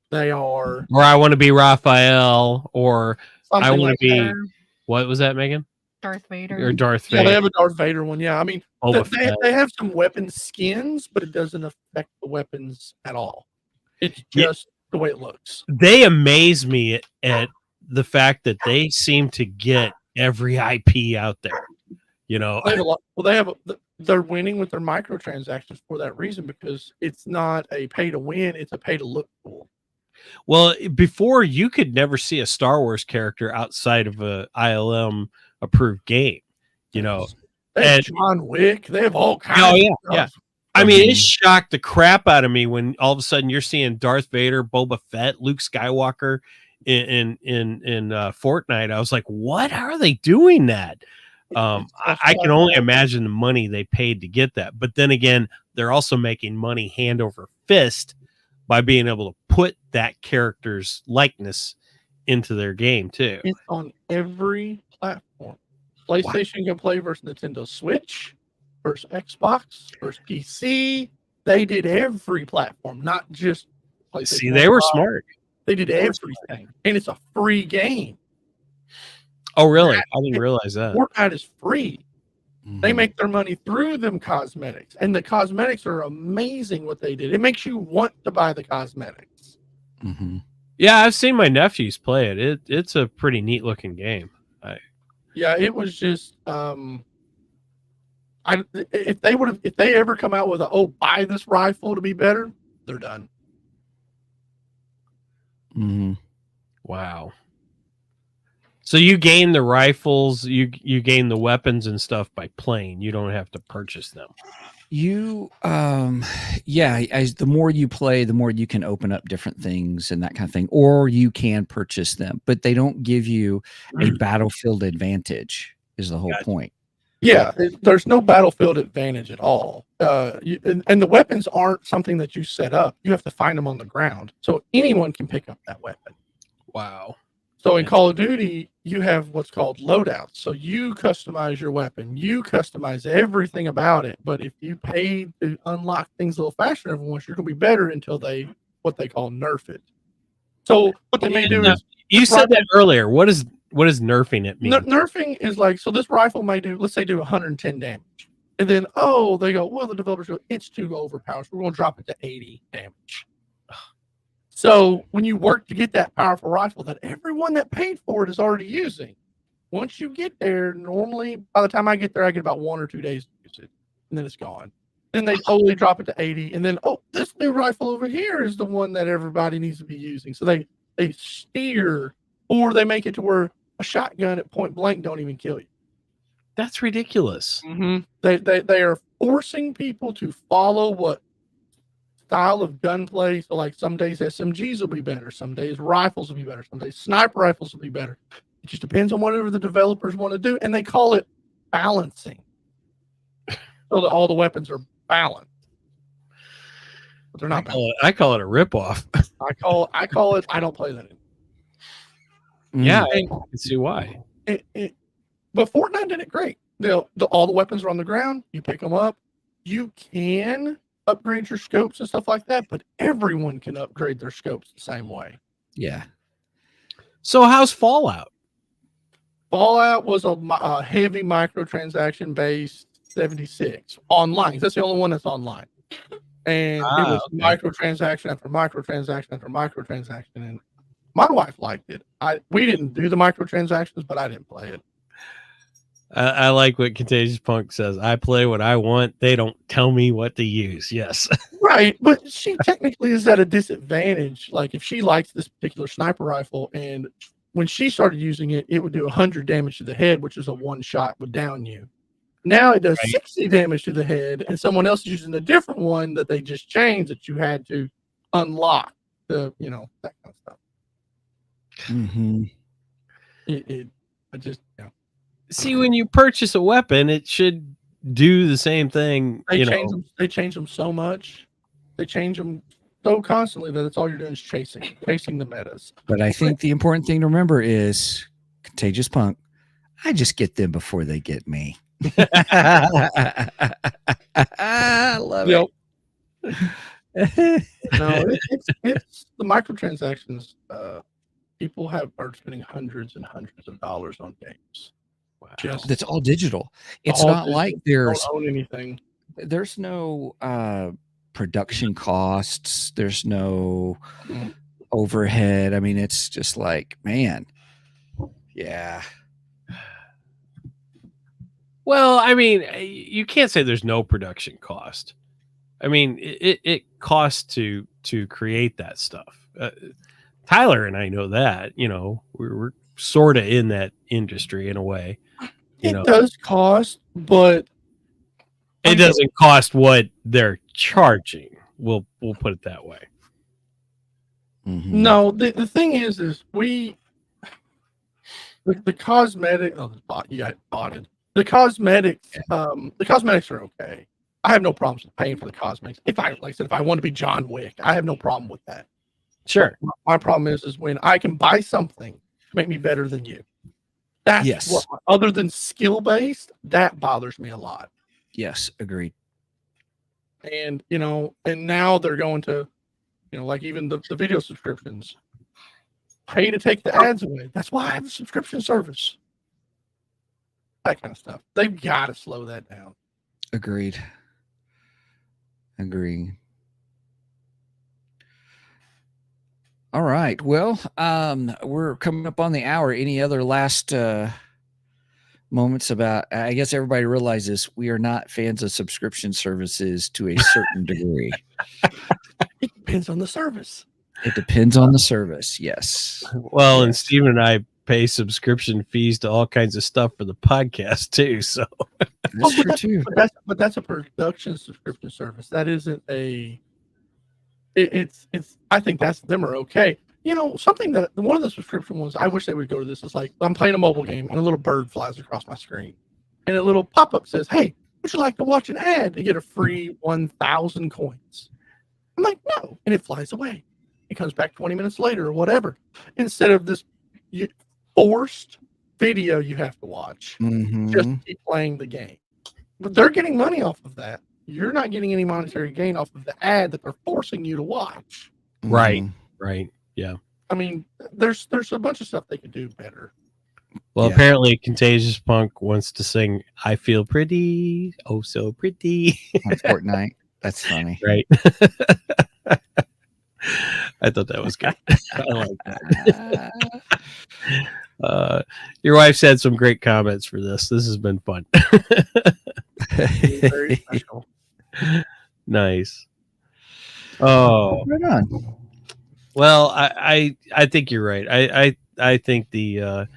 Speaker 4: They are
Speaker 3: Or I want to be Raphael, or I
Speaker 4: something
Speaker 3: want
Speaker 4: like
Speaker 3: to be,
Speaker 4: that.
Speaker 3: what was that, Megan?
Speaker 7: Darth Vader.
Speaker 3: Or Darth
Speaker 4: Yeah,
Speaker 3: Vader.
Speaker 4: they have a Darth Vader one. Yeah, I mean,
Speaker 3: Boba
Speaker 4: they
Speaker 3: Fett.
Speaker 4: have some weapon skins, but it doesn't affect the weapons at all. It's
Speaker 3: Yeah.
Speaker 4: just the way it looks.
Speaker 3: They amaze me at the fact that they seem to get every IP out there. You know,
Speaker 4: They have a lot. Well, they're winning with their microtransactions for that reason, because it's not a pay to win; it's a pay to look cool.
Speaker 3: well, before you could never see a Star Wars character outside of a ILM approved game. You know,
Speaker 4: They have
Speaker 3: and
Speaker 4: John Wick. They have all kinds.
Speaker 3: oh
Speaker 4: of
Speaker 3: yeah.
Speaker 4: stuff.
Speaker 3: I mean, it shocked the crap out of me when all of a sudden you're seeing Darth Vader, Boba Fett, Luke Skywalker in Fortnite. I was like, what? How are they doing that? I can only imagine the money they paid to get that. But then again, they're also making money hand over fist by being able to put that character's likeness into their game too.
Speaker 4: It's on every platform. PlayStation can play versus Nintendo Switch, versus Xbox, versus PC. They did every platform, not just PlayStation.
Speaker 3: See, they were smart.
Speaker 4: They did everything, and it's a free game.
Speaker 3: Oh, really? I didn't realize that.
Speaker 4: Fortnite is free.
Speaker 1: Mm-hmm.
Speaker 4: They make their money through them cosmetics, and the cosmetics are amazing. What they did, it makes you want to buy the cosmetics.
Speaker 1: Mm-hmm.
Speaker 3: Yeah, I've seen my nephews play it. It's a pretty neat looking game.
Speaker 4: Yeah, it was just if they ever come out with buy this rifle to be better, they're done.
Speaker 1: Mm-hmm.
Speaker 3: Wow. So you gain the rifles, you gain the weapons and stuff by playing. You don't have to purchase them.
Speaker 1: The more you play, the more you can open up different things and that kind of thing, or you can purchase them, but they don't give you a battlefield advantage is the whole point.
Speaker 4: Yeah, there's no battlefield advantage at all. And the weapons aren't something that you set up. You have to find them on the ground. So anyone can pick up that weapon.
Speaker 3: Wow.
Speaker 4: So in Call of Duty, you have what's called loadouts. So you customize your weapon. You customize everything about it. But if you pay to unlock things a little faster than everyone, you're going to be better until what they call nerf it. So what they may do is...
Speaker 3: You said that earlier. What is nerfing it mean?
Speaker 4: Nerfing is like, so this rifle may do 110 damage. And then, they go, well, the developers go, it's too overpowered. So we're going to drop it to 80 damage. So when you work to get that powerful rifle that everyone that paid for it is already using, once you get there, normally by the time I get there, I get about 1 or 2 days to use it, and then it's gone. Then they totally drop it to 80, and then this new rifle over here is the one that everybody needs to be using. So they steer, or they make it to where a shotgun at point blank don't even kill you.
Speaker 3: That's ridiculous.
Speaker 4: Mm-hmm. They are forcing people to follow what style of gunplay. So like some days SMGs will be better, some days rifles will be better, some days sniper rifles will be better. It just depends on whatever the developers want to do, and they call it balancing. So that all the weapons are balanced, but they're not balanced.
Speaker 3: I call it a ripoff.
Speaker 4: I call it. I don't play that anymore.
Speaker 3: Yeah,
Speaker 4: And
Speaker 3: I can see why.
Speaker 4: But Fortnite did it great. All the weapons are on the ground. You pick them up. You can upgrade your scopes and stuff like that, but everyone can upgrade their scopes the same way.
Speaker 1: Yeah.
Speaker 3: So how's Fallout?
Speaker 4: Fallout was a heavy microtransaction based 76 online. That's the only one that's online. And it was microtransaction after microtransaction after microtransaction. And my wife liked it. We didn't do the microtransactions, but I didn't play it.
Speaker 3: I like what Contagious Punk says. I play what I want. They don't tell me what to use. Yes.
Speaker 4: Right, but she technically is at a disadvantage. Like if she likes this particular sniper rifle, and when she started using it, it would do 100 damage to the head, which is a one shot would down you. Now it does
Speaker 3: Right.
Speaker 4: 60 damage to the head, and someone else is using a different one that they just changed that you had to unlock the, that kind of stuff.
Speaker 1: Mm-hmm.
Speaker 4: I just,
Speaker 3: See, when you purchase a weapon, it should do the same thing.
Speaker 4: They change them so much. They change them so constantly that it's all you're doing is chasing the metas.
Speaker 1: But I think the important thing to remember is Contagious Punk. I just get them before they get me. I love
Speaker 4: Yep.
Speaker 1: it.
Speaker 4: No, it's the microtransactions. People are spending hundreds and hundreds of dollars on games.
Speaker 3: Wow.
Speaker 1: That's all digital. It's
Speaker 4: all
Speaker 1: not
Speaker 4: digital.
Speaker 1: like
Speaker 4: Don't own anything.
Speaker 1: there's no production costs. There's no overhead. I mean, it's just like, man, yeah.
Speaker 3: Well, I mean, you can't say there's no production cost. I mean, it costs to create that stuff. Tyler and I know that. We're sort of in that industry in a way.
Speaker 4: It does cost, but
Speaker 3: it doesn't cost what they're charging. We'll put it that way.
Speaker 1: Mm-hmm.
Speaker 4: no. The thing is the cosmetic. Oh, you got botted. The cosmetics are okay. I have no problems with paying for the cosmetics. If I want to be John Wick, I have no problem with that.
Speaker 3: Sure.
Speaker 4: My problem is when I can buy something to make me better than you. That's
Speaker 1: Yes.
Speaker 4: what, other than skill based, that bothers me a lot.
Speaker 1: Yes, agreed.
Speaker 4: And and now they're going to, like even the video subscriptions, pay to take the ads away. That's why I have a subscription service. That kind of stuff. They've got to slow that down.
Speaker 1: Agreed. Agreeing. All right. Well, we're coming up on the hour. Any other last moments about? I guess everybody realizes we are not fans of subscription services to a certain degree.
Speaker 4: It depends on the service.
Speaker 1: It depends on the service. Yes.
Speaker 3: Well, and
Speaker 1: Yes.
Speaker 3: Steven and I pay subscription fees to all kinds of stuff for the podcast too. So
Speaker 1: That's true too.
Speaker 4: But that's a production subscription service. That isn't a. It's. I think them are okay. Something that one of the subscription ones. I wish they would go to this. Is like I'm playing a mobile game and a little bird flies across my screen, and a little pop up says, "Hey, would you like to watch an ad to get a free 1,000 coins?" I'm like, "No," and it flies away. It comes back 20 minutes later or whatever. Instead of this forced video you have to watch,
Speaker 1: Mhm.
Speaker 4: just keep playing the game. But they're getting money off of that. You're not getting any monetary gain off of the ad that they're forcing you to watch.
Speaker 3: Right.
Speaker 1: Mhm.
Speaker 3: right. Yeah.
Speaker 4: I mean, there's a bunch of stuff they could do better.
Speaker 3: Well,
Speaker 1: Yeah.
Speaker 3: apparently Contagious Punk wants to sing "I Feel Pretty, Oh So Pretty."
Speaker 1: On Fortnite. That's funny.
Speaker 3: Right. I thought that was good. I like that. Your wife's had some great comments for this. This has been fun.
Speaker 4: Very special.
Speaker 3: Nice. Oh,
Speaker 1: Right on.
Speaker 3: well, I think you're right. I think the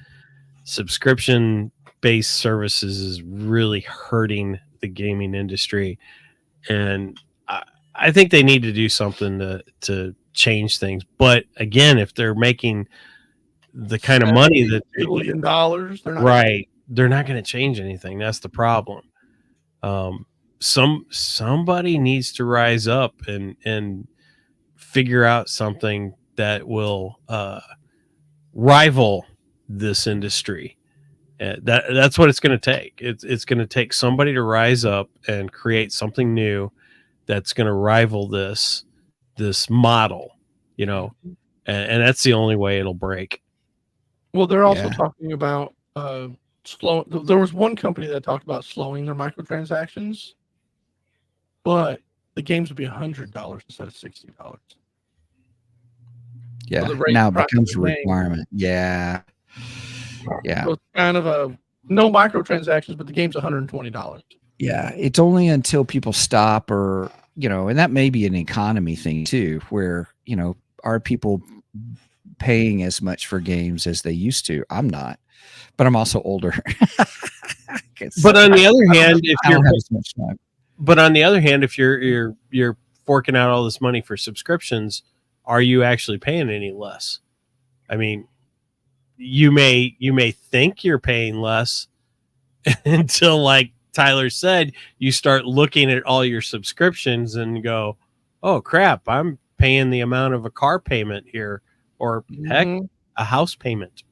Speaker 3: subscription based services is really hurting the gaming industry, and I think they need to do something to change things. But again, if they're making the kind of money that
Speaker 4: $1 billion, they're not
Speaker 3: right, they're not going to change anything. That's the problem. Somebody needs to rise up and figure out something that will rival this industry. That's what it's going to take. It's going to take somebody to rise up and create something new that's going to rival this model, and that's the only way it'll break.
Speaker 4: Well, they're also
Speaker 1: Yeah.
Speaker 4: talking about slow. There was one company that talked about slowing their microtransactions, but the games would be $100 instead of $60.
Speaker 1: Yeah.
Speaker 4: the rate
Speaker 1: Now it
Speaker 4: price
Speaker 1: becomes a
Speaker 4: of the game.
Speaker 1: requirement. Yeah. Yeah.
Speaker 4: So it's kind of a no microtransactions, but the game's $120.
Speaker 1: Yeah, it's only until people stop or, and that may be an economy thing too, where, are people paying as much for games as they used to? I'm not, but I'm also older.
Speaker 3: But on the other hand, if
Speaker 1: I don't
Speaker 3: you're
Speaker 1: have as much time.
Speaker 3: but on the other hand, if you're forking out all this money for subscriptions, are you actually paying any less? I mean, you may think you're paying less until, like Tyler said, you start looking at all your subscriptions and go, oh crap, I'm paying the amount of a car payment here, or heck, a house payment,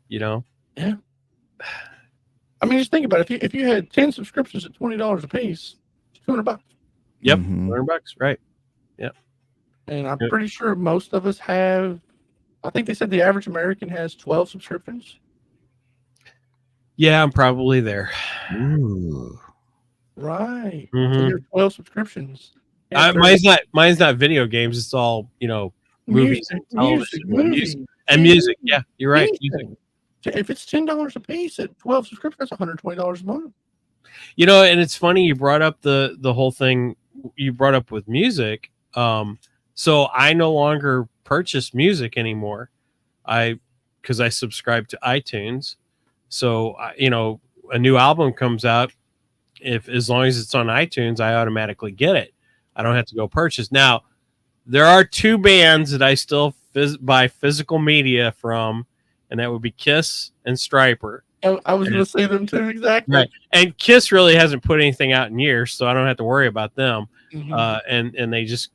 Speaker 4: Yeah. I mean, just think about it. If you had 10 subscriptions at $20 a piece, it's $200.
Speaker 3: Yep.
Speaker 1: Mhm.
Speaker 3: $100, right. Yep.
Speaker 4: And I'm pretty sure most of us have, I think they said the average American has 12 subscriptions.
Speaker 3: Yeah, I'm probably there.
Speaker 1: Ooh.
Speaker 4: Right. So
Speaker 3: Mhm.
Speaker 4: you have 12 subscriptions.
Speaker 3: Mine's not video games. It's all, movies and television and music. Yeah, you're right. Music.
Speaker 4: If it's $10 a piece at 12 subscriptions, that's $120 a month.
Speaker 3: And it's funny you brought up the whole thing you brought up with music. So I no longer purchase music anymore. Because I subscribe to iTunes. So a new album comes out, as long as it's on iTunes, I automatically get it. I don't have to go purchase. Now, there are two bands that I still buy physical media from, and that would be Kiss and Stryper.
Speaker 4: I was going to say them too, exactly.
Speaker 3: Right. And Kiss really hasn't put anything out in years, so I don't have to worry about them.
Speaker 4: Mhm.
Speaker 3: And they just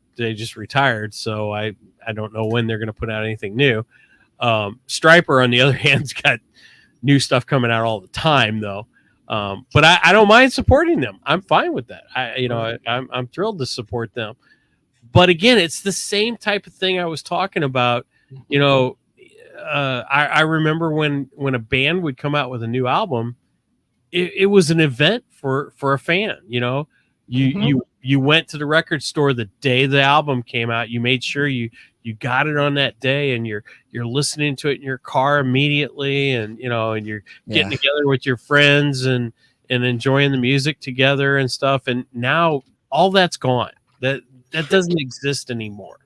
Speaker 3: retired, so I don't know when they're going to put out anything new. Stryper, on the other hand, has got new stuff coming out all the time, though. But I don't mind supporting them. I'm fine with that. I'm thrilled to support them. But again, it's the same type of thing I was talking about. I remember when a band would come out with a new album, it was an event for a fan. You went to the record store the day the album came out. You made sure you got it on that day, and you're listening to it in your car immediately, and you're getting together with your friends and enjoying the music together and stuff. And now all that's gone. That doesn't exist anymore.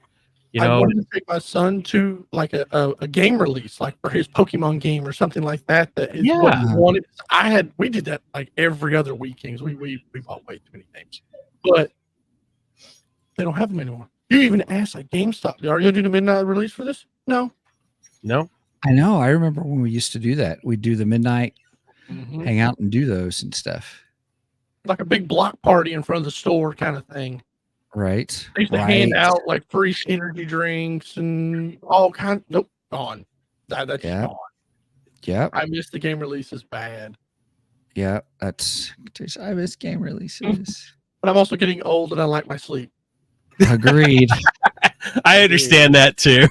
Speaker 4: I wanted to take my son to like a game release, like for his Pokemon game or something like that. That is what he wanted. We did that like every other weekend. We bought way too many games, but they don't have them anymore. You even asked like GameStop, are you going to do the midnight release for this? No.
Speaker 1: I know. I remember when we used to do that. We'd do the midnight, hang out and do those and stuff.
Speaker 4: Like a big block party in front of the store kind of thing.
Speaker 1: Right.
Speaker 4: They used to hand out like free energy drinks and all kinds. Nope, gone. That's gone.
Speaker 1: Yeah.
Speaker 4: I miss the game releases bad.
Speaker 1: Yeah, I miss game releases.
Speaker 4: But I'm also getting old and I like my sleep.
Speaker 1: Agreed.
Speaker 3: I understand that too.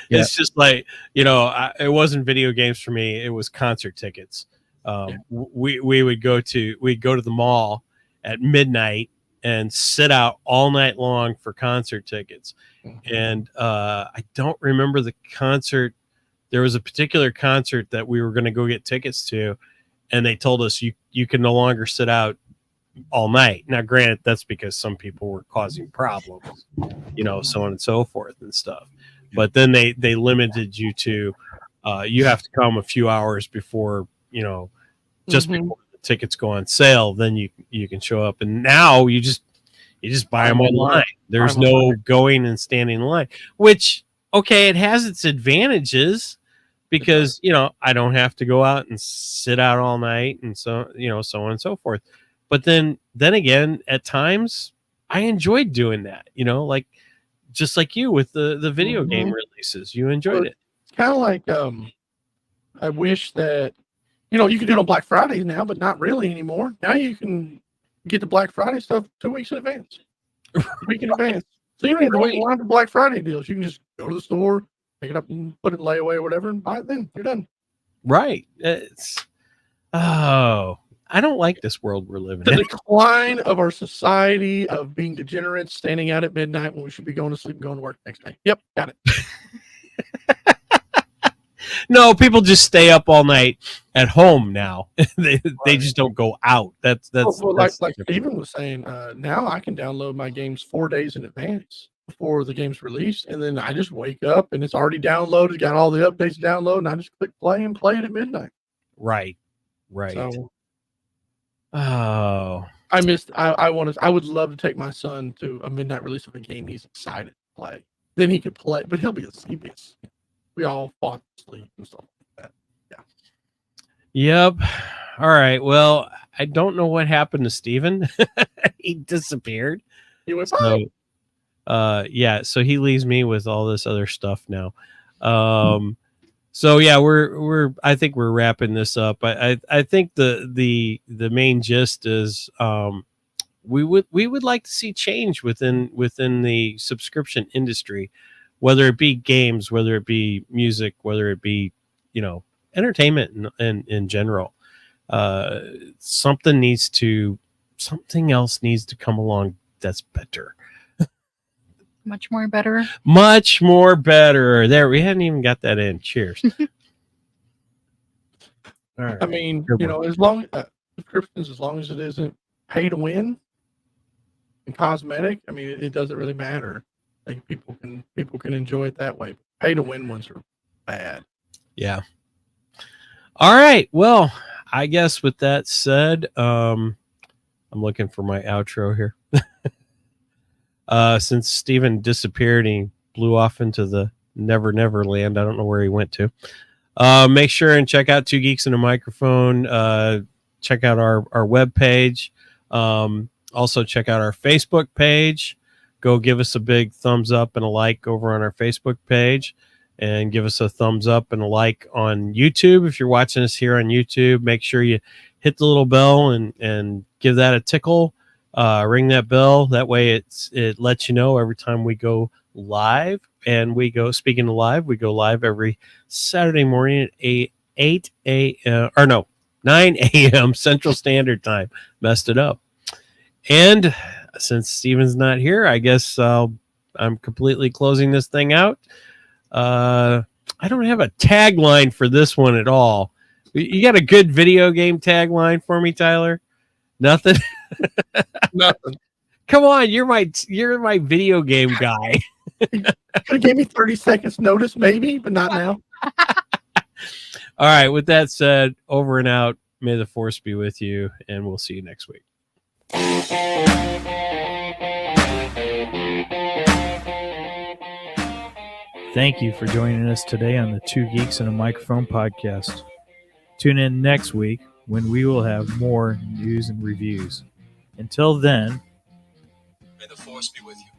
Speaker 3: It's just like, it wasn't video games for me. It was concert tickets. We'd go to the mall at midnight and sit out all night long for concert tickets. And I don't remember the concert. There was a particular concert that we were going to go get tickets to, and they told us you can no longer sit out all night. Now, granted, that's because some people were causing problems, so on and so forth and stuff. But then they limited you to you have to come a few hours before, just before the tickets go on sale. Then you can show up. And now you just buy them online. There's no going and standing in line, which, okay, it has its advantages because, I don't have to go out and sit out all night and so on and so forth. But then again, at times I enjoyed doing that, like just like you with the video game releases, you enjoyed it.
Speaker 4: It's kind of like, I wish that, you can do it on Black Friday now, but not really anymore. Now you can get the Black Friday stuff 2 weeks in advance, a week in advance. So you don't have to wait in line for Black Friday deals. You can just go to the store, pick it up and put it in layaway or whatever and buy it then. You're done.
Speaker 3: Right. I don't like this world we're living
Speaker 4: The
Speaker 3: in.
Speaker 4: decline of our society of being degenerates, standing out at midnight when we should be going to sleep and going to work the next day. Yep, got it.
Speaker 3: No, people just stay up all night at home now. They just don't go out. That's
Speaker 4: Like Steven was saying, now I can download my games 4 days in advance before the game's released, and then I just wake up and it's already downloaded, got all the updates downloaded, and I just click play and play it at midnight.
Speaker 3: right.
Speaker 4: So
Speaker 3: Oh,
Speaker 4: I would love to take my son to a midnight release of a game he's excited to play. Then he could play, but he'll be we all fought asleep and stuff like that. Yeah.
Speaker 3: yep. All right. Well, I don't know what happened to Steven. He disappeared.
Speaker 4: He went bye.
Speaker 3: So, yeah. So he leaves me with all this other stuff now. So yeah, I think we're wrapping this up. I think the main gist is we would like to see change within the subscription industry, whether it be games, whether it be music, whether it be, entertainment in general. Something else needs to come along that's better.
Speaker 7: Much more better.
Speaker 3: Much more better. There, we hadn't even got that in. Cheers. All right.
Speaker 4: I mean, as long subscriptions, as long as it isn't pay to win and cosmetic, I mean, it doesn't really matter. Like people can enjoy it that way. Pay to win ones are bad.
Speaker 3: Yeah. All right. Well, I guess with that said, I'm looking for my outro here. Since Steven disappeared and he blew off into the never land, I don't know where he went to. Make sure and check out Two Geeks and a Microphone. Check out our webpage. Also check out our Facebook page. Go give us a big thumbs up and a like over on our Facebook page, and give us a thumbs up and a like on YouTube. If you're watching us here on YouTube, make sure you hit the little bell and give that a tickle. Ring that bell. That way it lets you know every time we go live. And speaking of live, we go live every Saturday morning at 9 a.m. Central Standard Time. Messed it up. And since Steven's not here, I guess I'm completely closing this thing out. I don't have a tagline for this one at all. You got a good video game tagline for me, Tyler? Nothing.
Speaker 4: Nothing.
Speaker 3: Come on, you're my video game guy.
Speaker 4: Could have gave me 30 seconds notice, maybe, but not now.
Speaker 3: All right. With that said, over and out. May the force be with you, and we'll see you next week.
Speaker 8: Thank you for joining us today on the Two Geeks and a Microphone podcast. Tune in next week when we will have more news and reviews. Until then,
Speaker 6: May the force be with you.